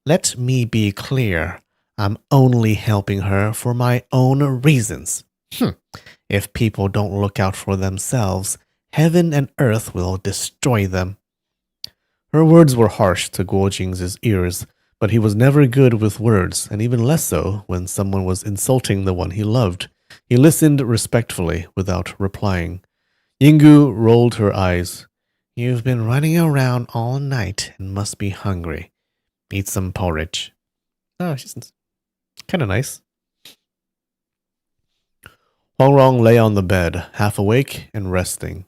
Let me be clear. I'm only helping her for my own reasons. If people don't look out for themselves, heaven and earth will destroy them." Her words were harsh to Guo Jing's ears, but he was never good with words, and even less so when someone was insulting the one he loved. He listened respectfully without replying. Yinggu rolled her eyes. You've been running around all night and must be hungry. Eat some porridge. Oh, she's kind of nice. Huang Rong lay on the bed, half awake and resting.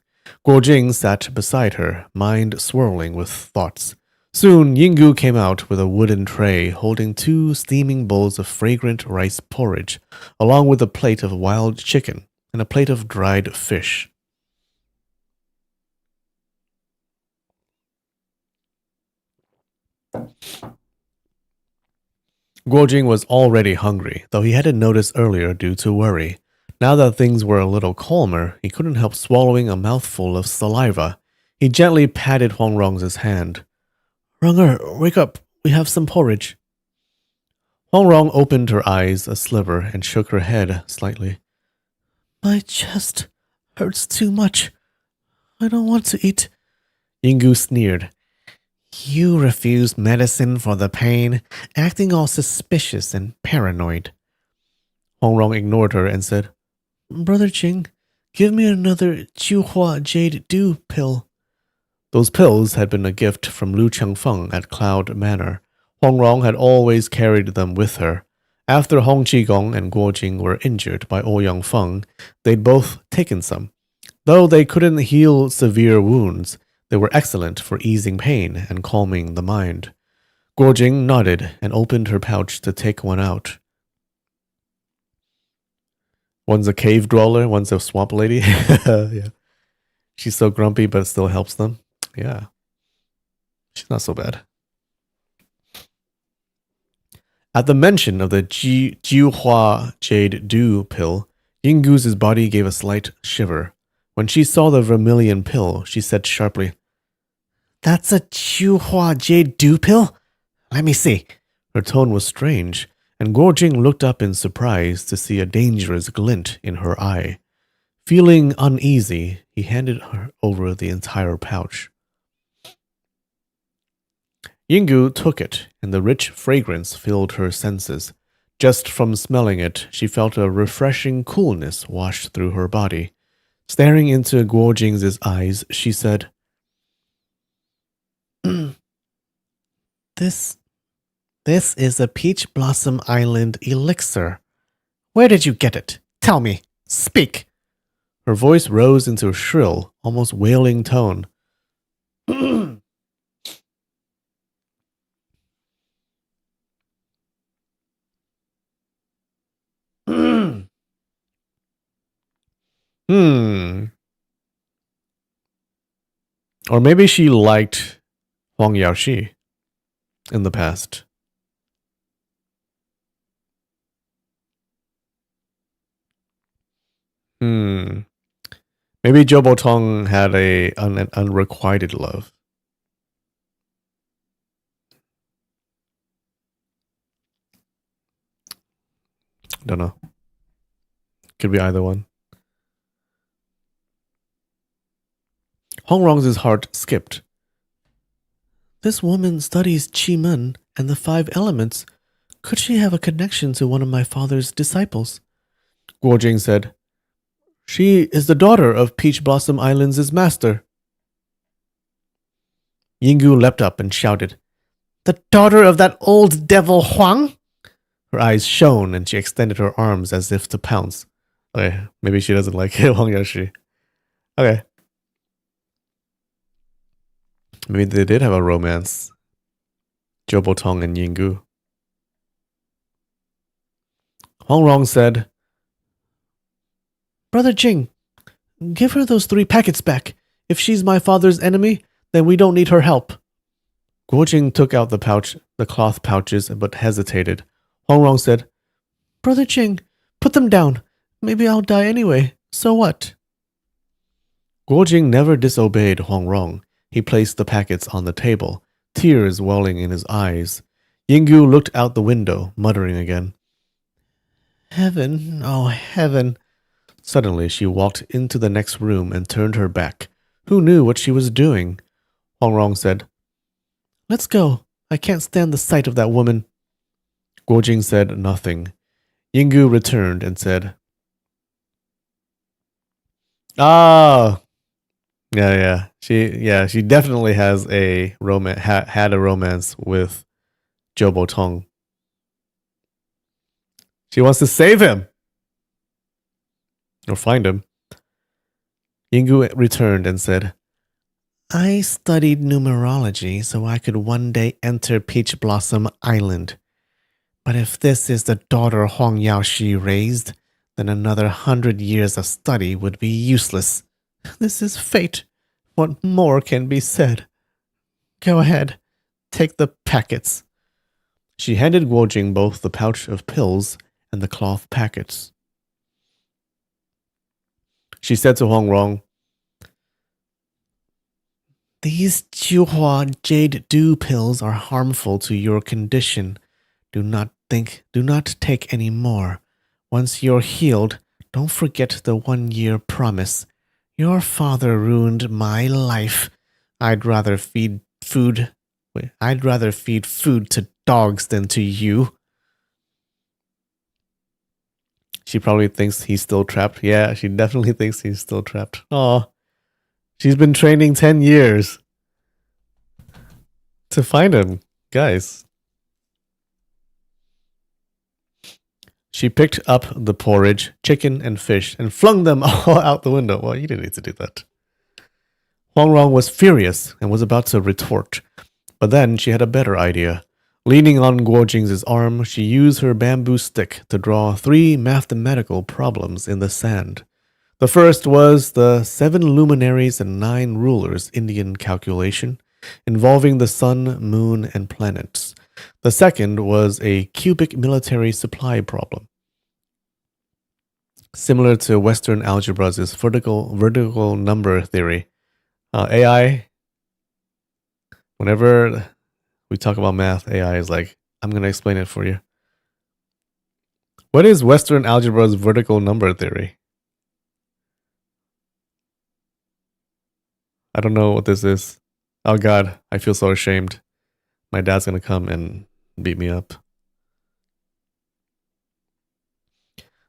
Guo Jing sat beside her, mind swirling with thoughts. Soon, Yinggu came out with a wooden tray holding 2 steaming bowls of fragrant rice porridge, along with a plate of wild chicken and a plate of dried fish. Guo Jing was already hungry, though he hadn't noticed earlier due to worry. Now that things were a little calmer, he couldn't help swallowing a mouthful of saliva. He gently patted Huang Rong's hand. Runger, wake up. We have some porridge. Huang Rong opened her eyes a sliver and shook her head slightly. My chest hurts too much. I don't want to eat. Yinggu sneered. You refused medicine for the pain, acting all suspicious and paranoid. Huang Rong ignored her and said, Brother Jing, give me another Jiuhua Jade Dew pill. Those pills had been a gift from Lu Chengfeng at Cloud Manor. Huang Rong had always carried them with her. After Hong Qigong and Guo Jing were injured by Ouyang Feng, they'd both taken some. Though they couldn't heal severe wounds, they were excellent for easing pain and calming the mind. Guo Jing nodded and opened her pouch to take one out. One's a cave dweller, one's a swamp lady. Yeah. She's so grumpy, but still helps them. Yeah. She's not so bad. At the mention of the Jiuhua Jade Dew pill, Yinggu's body gave a slight shiver. When she saw the vermilion pill, she said sharply, That's a Jiuhua Jade Dew pill? Let me see. Her tone was strange, and Guo Jing looked up in surprise to see a dangerous glint in her eye. Feeling uneasy, he handed her over the entire pouch. Yinggu took it, and the rich fragrance filled her senses. Just from smelling it, she felt a refreshing coolness wash through her body. Staring into Guo Jing's eyes, she said, This is a Peach Blossom Island elixir. Where did you get it? Tell me. Speak. Her voice rose into a shrill, almost wailing tone. Or maybe she liked Huang Yaoshi in the past. Maybe Zhou Botong had an unrequited love. Don't know. Could be either one. Hong Rong's heart skipped. This woman studies Qi Men and the 5 elements. Could she have a connection to one of my father's disciples? Guo Jing said, She is the daughter of Peach Blossom Island's master. Yinggu leapt up and shouted, The daughter of that old devil Huang? Her eyes shone and she extended her arms as if to pounce. Okay, maybe she doesn't like Huang Yaoshi. Okay. Maybe they did have a romance. Zhou Botong and Yinggu. Hong Rong said, Brother Jing, give her those 3 packets back. If she's my father's enemy, then we don't need her help. Guo Jing took out the cloth pouches, but hesitated. Hong Rong said, Brother Jing, put them down. Maybe I'll die anyway. So what? Guo Jing never disobeyed Hong Rong. He placed the packets on the table, tears welling in his eyes. Yinggu looked out the window, muttering again. Heaven, oh heaven. Suddenly she walked into the next room and turned her back. Who knew what she was doing? Hong Rong said, Let's go. I can't stand the sight of that woman. Guojing said nothing. Yinggu returned and said, "Ah, yeah. She definitely has a had a romance with Jobo Tong. She wants to save him or find him." Yinggu returned and said, "I studied numerology so I could one day enter Peach Blossom Island. But if this is the daughter Huang Yaoshi raised, then another 100 years of study would be useless. This is fate. What more can be said? Go ahead, take the packets." She handed Guojing both the pouch of pills and the cloth packets. She said to Hongrong, "These Juhua Jade Dew pills are harmful to your condition. Do not take any more. Once you're healed, don't forget the 1-year promise. Your father ruined my life. I'd rather feed food to dogs than to you." She probably thinks he's still trapped. Yeah, she definitely thinks he's still trapped. Aw. She's been training 10 years to find him. Guys. She picked up the porridge, chicken, and fish and flung them all out the window. Well, you didn't need to do that. Huangrong was furious and was about to retort. But then she had a better idea. Leaning on Guojing's arm, she used her bamboo stick to draw 3 mathematical problems in the sand. The first was the 7 luminaries and 9 rulers Indian calculation, involving the sun, moon, and planets. The second was a cubic military supply problem. Similar to Western algebra's vertical number theory. AI, whenever we talk about math, AI is like, I'm going to explain it for you. What is Western algebra's vertical number theory? I don't know what this is. Oh God, I feel so ashamed. My dad's going to come and beat me up.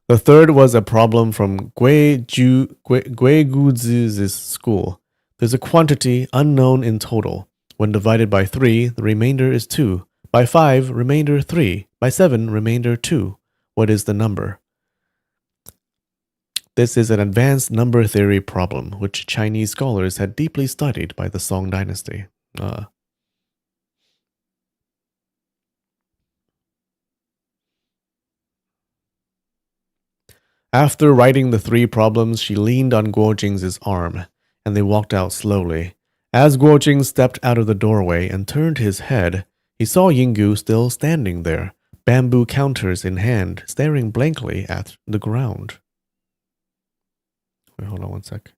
The third was a problem from Gui Guzi's school. There's a quantity unknown in total. When divided by 3, the remainder is 2. By 5, remainder 3. By 7, remainder 2. What is the number? This is an advanced number theory problem, which Chinese scholars had deeply studied by the Song dynasty. After writing the 3 problems, she leaned on Guojing's arm, and they walked out slowly. As Guojing stepped out of the doorway and turned his head, he saw Yinggu still standing there, bamboo counters in hand, staring blankly at the ground. Wait, hold on one sec.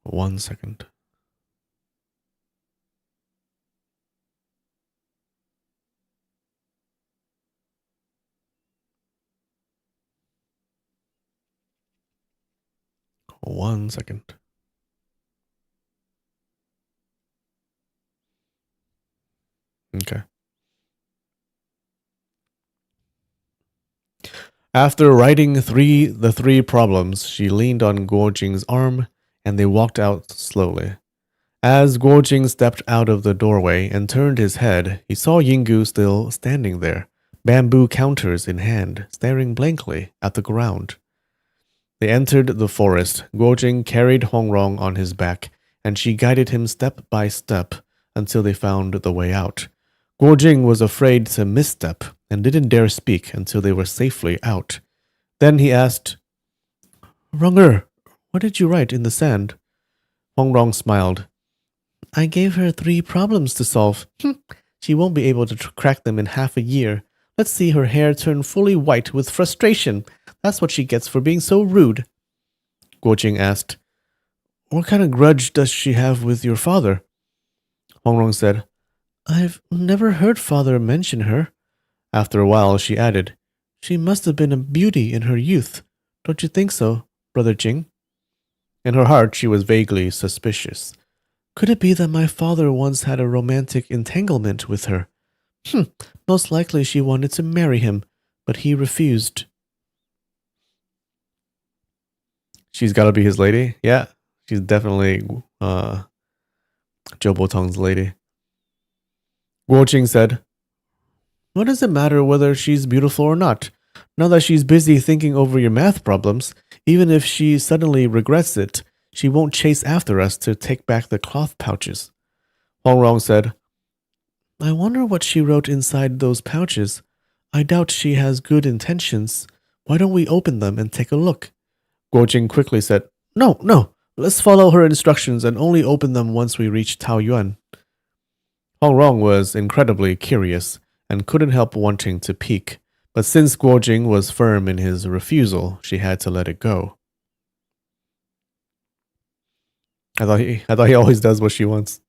One second. One second. Okay. After writing the 3 problems, she leaned on Guojing's arm, and they walked out slowly. As Guojing stepped out of the doorway and turned his head, he saw Yinggu still standing there, bamboo counters in hand, staring blankly at the ground. They entered the forest. Guojing carried Hongrong on his back, and she guided him step by step until they found the way out. Guojing was afraid to misstep and didn't dare speak until they were safely out. Then he asked, "Runger, what did you write in the sand?" Hongrong smiled. "I gave her 3 problems to solve. She won't be able to crack them in half a year. Let's see her hair turn fully white with frustration. That's what she gets for being so rude." Guojing asked, "What kind of grudge does she have with your father?" Hongrong said, "I've never heard father mention her." After a while, she added, She must have been a beauty in her youth. Don't you think so, Brother Jing? In her heart, she was vaguely suspicious. Could it be that my father once had a romantic entanglement with her? Most likely she wanted to marry him, but he refused. She's got to be his lady? Yeah, she's definitely Zhou Botong's lady. Guo Jing said, What does it matter whether she's beautiful or not? Now that she's busy thinking over your math problems, even if she suddenly regrets it, she won't chase after us to take back the cloth pouches. Huang Rong said, I wonder what she wrote inside those pouches. I doubt she has good intentions. Why don't we open them and take a look? Guo Jing quickly said, No, let's follow her instructions and only open them once we reach Taoyuan. Huang Rong was incredibly curious and couldn't help wanting to peek, but since Guo Jing was firm in his refusal, she had to let it go. I thought he always does what she wants.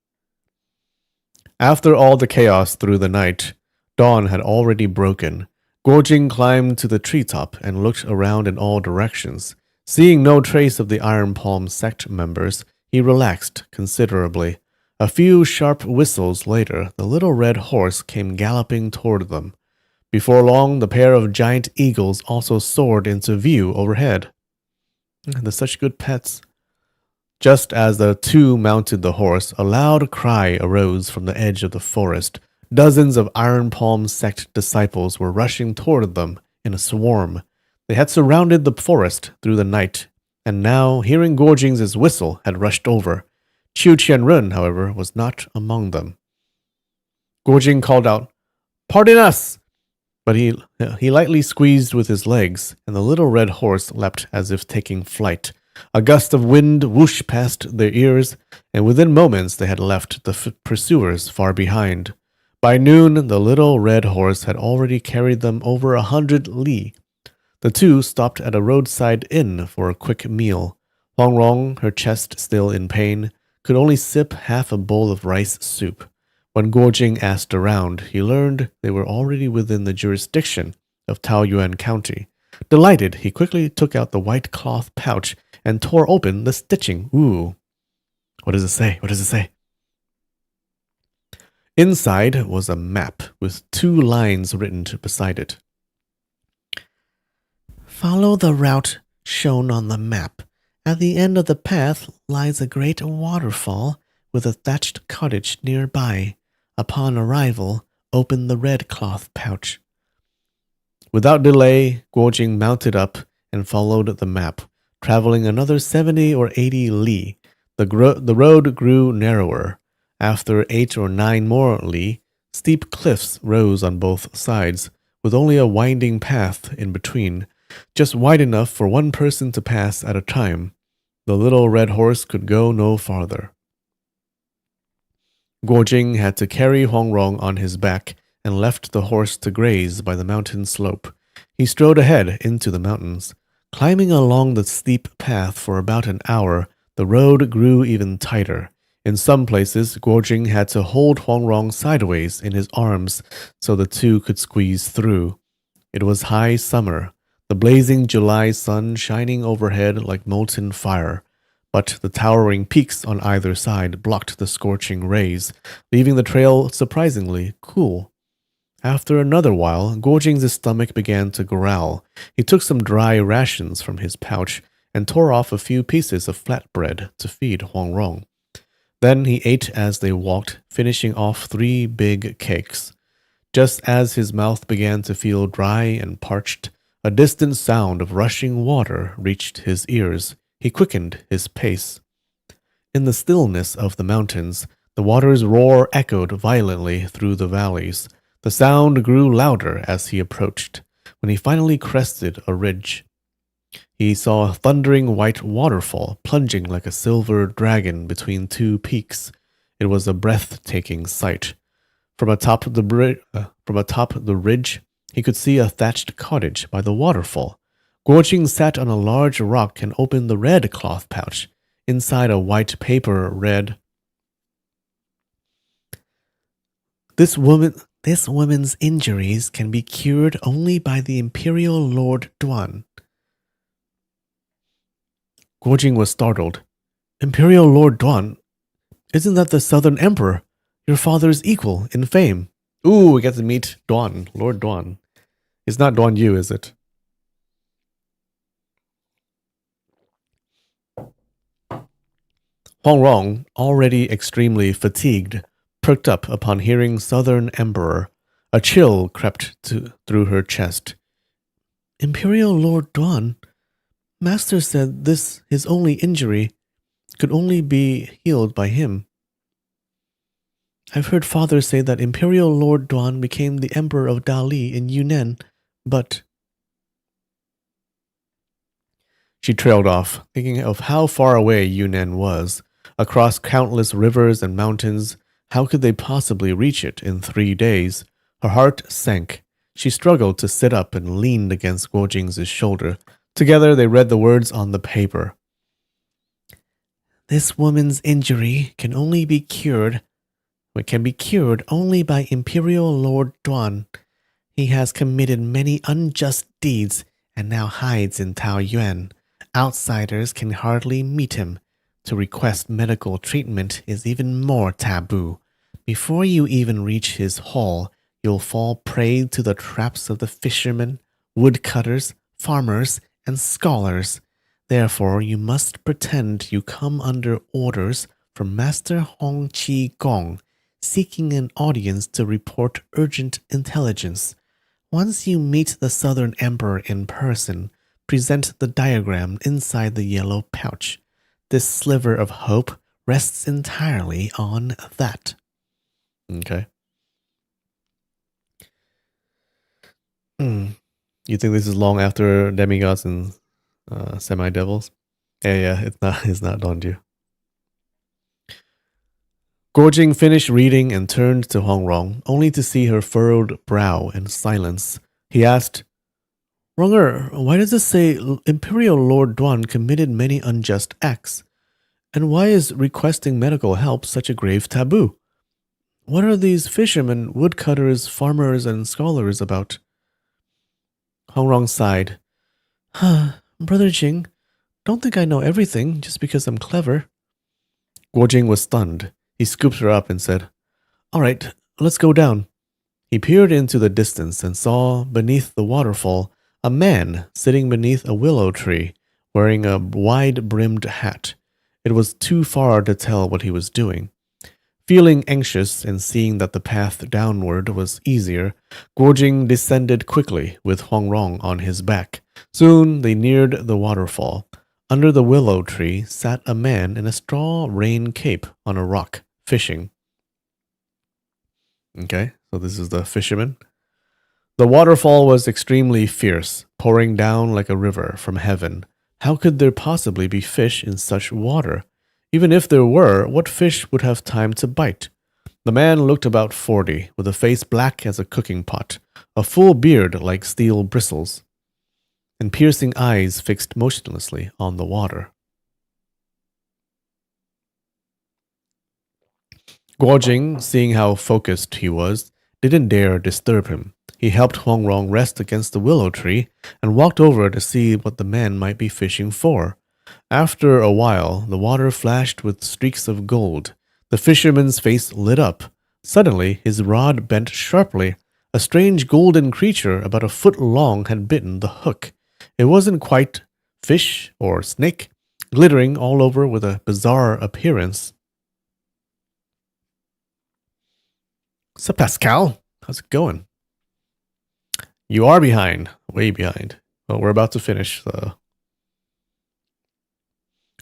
After all the chaos through the night, dawn had already broken. Guo Jing climbed to the treetop and looked around in all directions. Seeing no trace of the Iron Palm sect members, he relaxed considerably. A few sharp whistles later, the little red horse came galloping toward them. Before long, the pair of giant eagles also soared into view overhead. They're such good pets. Just as the two mounted the horse, a loud cry arose from the edge of the forest. Dozens of Iron Palm sect disciples were rushing toward them in a swarm. They had surrounded the forest through the night, and now, hearing Guo Jing's whistle, had rushed over. Qiu Qianrun, however, was not among them. Guo Jing called out, Pardon us! But he lightly squeezed with his legs, and the little red horse leapt as if taking flight. A gust of wind whooshed past their ears, and within moments they had left the pursuers far behind. By noon, the little red horse had already carried them over 100 li. The two stopped at a roadside inn for a quick meal. Huang Rong, her chest still in pain, could only sip half a bowl of rice soup. When Guo Jing asked around, he learned they were already within the jurisdiction of Taoyuan County. Delighted, he quickly took out the white cloth pouch and tore open the stitching. Ooh. What does it say? What does it say? Inside was a map with 2 lines written beside it. Follow the route shown on the map. At the end of the path lies a great waterfall with a thatched cottage nearby. Upon arrival, open the red cloth pouch. Without delay, Guo Jing mounted up and followed the map, traveling another 70 or 80 li. The road grew narrower. After 8 or 9 more li, steep cliffs rose on both sides, with only a winding path in between, just wide enough for one person to pass at a time. The little red horse could go no farther. Guo Jing had to carry Huang Rong on his back and left the horse to graze by the mountain slope. He strode ahead into the mountains. Climbing along the steep path for about an hour, the road grew even tighter. In some places, Guo Jing had to hold Huang Rong sideways in his arms so the two could squeeze through. It was high summer, the blazing July sun shining overhead like molten fire, but the towering peaks on either side blocked the scorching rays, leaving the trail surprisingly cool. After another while, Guo Jing's stomach began to growl. He took some dry rations from his pouch and tore off a few pieces of flatbread to feed Huang Rong. Then he ate as they walked, finishing off 3 big cakes. Just as his mouth began to feel dry and parched, a distant sound of rushing water reached his ears. He quickened his pace. In the stillness of the mountains, the water's roar echoed violently through the valleys. The sound grew louder as he approached. When he finally crested a ridge, he saw a thundering white waterfall plunging like a silver dragon between 2 peaks. It was a breathtaking sight. From atop the ridge, he could see a thatched cottage by the waterfall. Guo Jing sat on a large rock and opened the red cloth pouch. Inside a white paper read, This This woman's injuries can be cured only by the Imperial Lord Duan. Guojing was startled. Imperial Lord Duan? Isn't that the Southern Emperor? Your father's equal in fame. Ooh, we get to meet Duan, Lord Duan. It's not Duan Yu, is it? Huang Rong, already extremely fatigued, perked up upon hearing Southern Emperor. A chill crept through her chest. Imperial Lord Duan? Master said this, his only injury, could only be healed by him. I've heard father say that Imperial Lord Duan became the Emperor of Dali in Yunnan, but... She trailed off, thinking of how far away Yunnan was. Across countless rivers and mountains, how could they possibly reach it in 3 days? Her heart sank. She struggled to sit up and leaned against Guojing's shoulder. Together they read the words on the paper. This woman's injury can be cured only by Imperial Lord Duan. He has committed many unjust deeds and now hides in Taoyuan. Outsiders can hardly meet him. To request medical treatment is even more taboo. Before you even reach his hall, you'll fall prey to the traps of the fishermen, woodcutters, farmers, and scholars. Therefore, you must pretend you come under orders from Master Hong Chi Gong, seeking an audience to report urgent intelligence. Once you meet the Southern Emperor in person, present the diagram inside the yellow pouch. This sliver of hope rests entirely on that. Okay. You think this is long after demigods and semi-devils? Yeah, it's not Donju. Guojing finished reading and turned to Hong Rong, only to see her furrowed brow and silence. He asked, Ronger, why does it say Imperial Lord Duan committed many unjust acts? And why is requesting medical help such a grave taboo? What are these fishermen, woodcutters, farmers, and scholars about? Hong Rong sighed. Brother Jing, don't think I know everything just because I'm clever. Guojing was stunned. He scooped her up and said, All right, let's go down. He peered into the distance and saw, beneath the waterfall, a man sitting beneath a willow tree, wearing a wide-brimmed hat. It was too far to tell what he was doing. Feeling anxious and seeing that the path downward was easier, Guojing descended quickly with Huang Rong on his back. Soon they neared the waterfall. Under the willow tree sat a man in a straw rain cape on a rock, fishing. Okay, so this is the fisherman. The waterfall was extremely fierce, pouring down like a river from heaven. How could there possibly be fish in such water? Even if there were, what fish would have time to bite? The man looked about 40, with a face black as a cooking pot, a full beard like steel bristles, and piercing eyes fixed motionlessly on the water. Guojing, seeing how focused he was, didn't dare disturb him. He helped Huang Rong rest against the willow tree and walked over to see what the man might be fishing for. After a while, the water flashed with streaks of gold. The fisherman's face lit up. Suddenly, his rod bent sharply. A strange golden creature about a foot long had bitten the hook. It wasn't quite fish or snake, glittering all over with a bizarre appearance. So Pascal, how's it going? You are behind, way behind. Well, we're about to finish, so...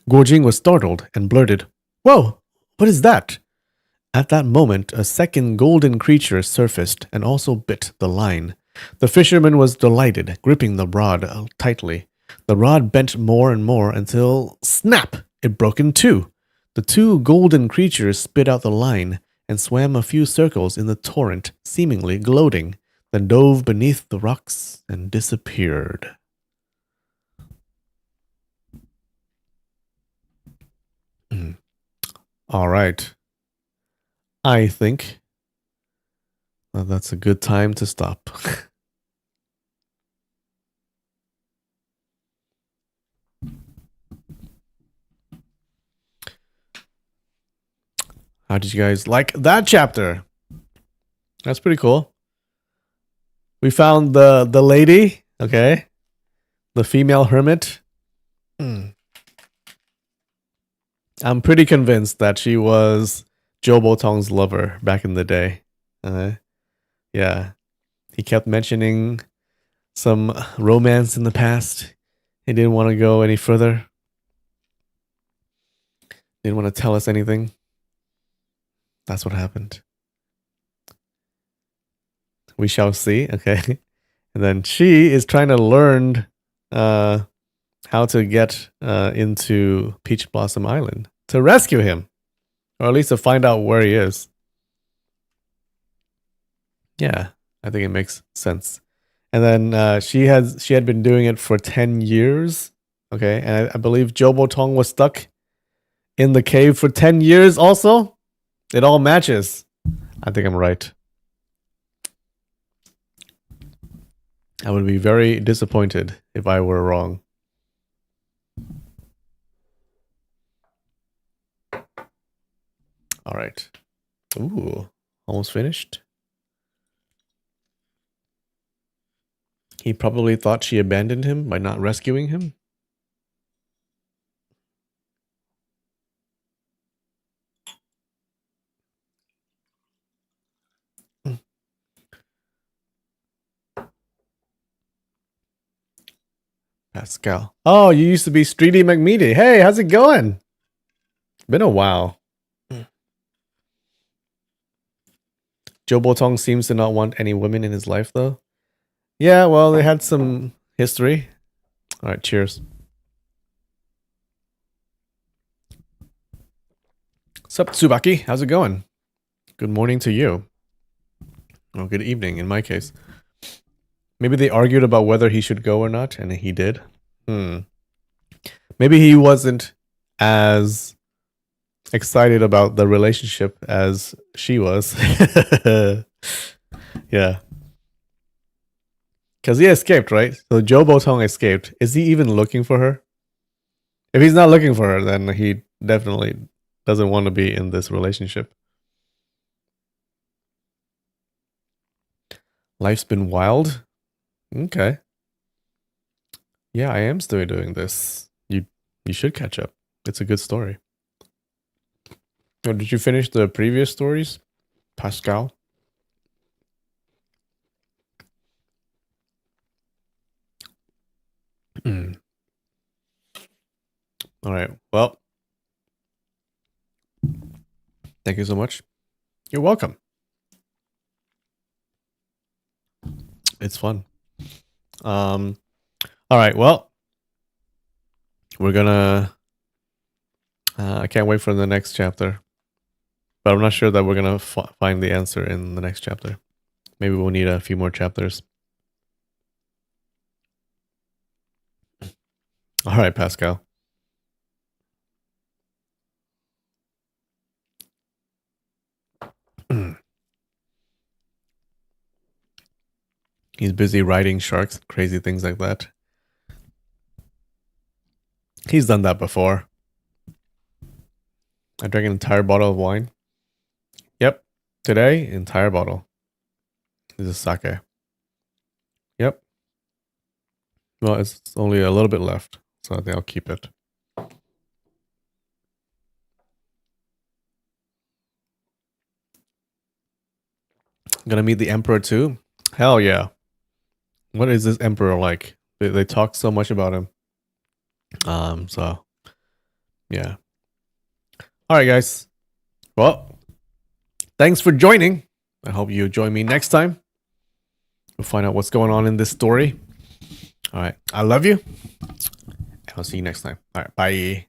Guojing was startled and blurted, Whoa, what is that? At that moment, a second golden creature surfaced and also bit the line. The fisherman was delighted, gripping the rod tightly. The rod bent more and more until, snap, it broke in two. The two golden creatures spit out the line and swam a few circles in the torrent, seemingly gloating, then dove beneath the rocks and disappeared. All right. I think Well, that's a good time to stop. How did you guys like that chapter? That's pretty cool. We found the lady, okay? The female hermit. I'm pretty convinced that she was Joe Botong's lover back in the day. Yeah. He kept mentioning some romance in the past. He didn't want to go any further. Didn't want to tell us anything. That's what happened. We shall see, okay? And then she is trying to learn how to get into Peach Blossom Island to rescue him, or at least to find out where he is. Yeah, I think it makes sense. And then she had been doing it for 10 years. Okay, and I believe Joe Botong was stuck in the cave for 10 years also. It all matches. I think I'm right. I would be very disappointed if I were wrong. All right. Ooh, almost finished. He probably thought she abandoned him by not rescuing him. Pascal. Oh, you used to be Streety McMeaty. Hey, how's it going? Been a while. Joe Botong seems to not want any women in his life, though. Yeah, well, they had some history. All right, cheers. Sup, Tsubaki? How's it going? Good morning to you. Oh, good evening, in my case. Maybe they argued about whether he should go or not, and he did. Maybe he wasn't as excited about the relationship as she was. Yeah. Because he escaped, right? So Joe Botong escaped. Is he even looking for her? If he's not looking for her, then he definitely doesn't want to be in this relationship. Life's been wild. Okay. Yeah, I am still doing this. You should catch up. It's a good story. Oh, did you finish the previous stories, Pascal? All right. Well, thank you so much. You're welcome. It's fun. All right. Well, we're gonna. I can't wait for the next chapter, but I'm not sure that we're gonna find the answer in the next chapter. Maybe we'll need a few more chapters. All right, Pascal. He's busy riding sharks, crazy things like that. He's done that before. I drank an entire bottle of wine. Yep. Today, entire bottle. This is sake. Yep. Well, it's only a little bit left, so I think I'll keep it. Gonna meet the Emperor too? Hell yeah. What is this Emperor like? They talk so much about him. So yeah. All right, guys. Well, thanks for joining. I hope you join me next time. We'll find out what's going on in this story. All right. I love you. I'll see you next time. All right. Bye.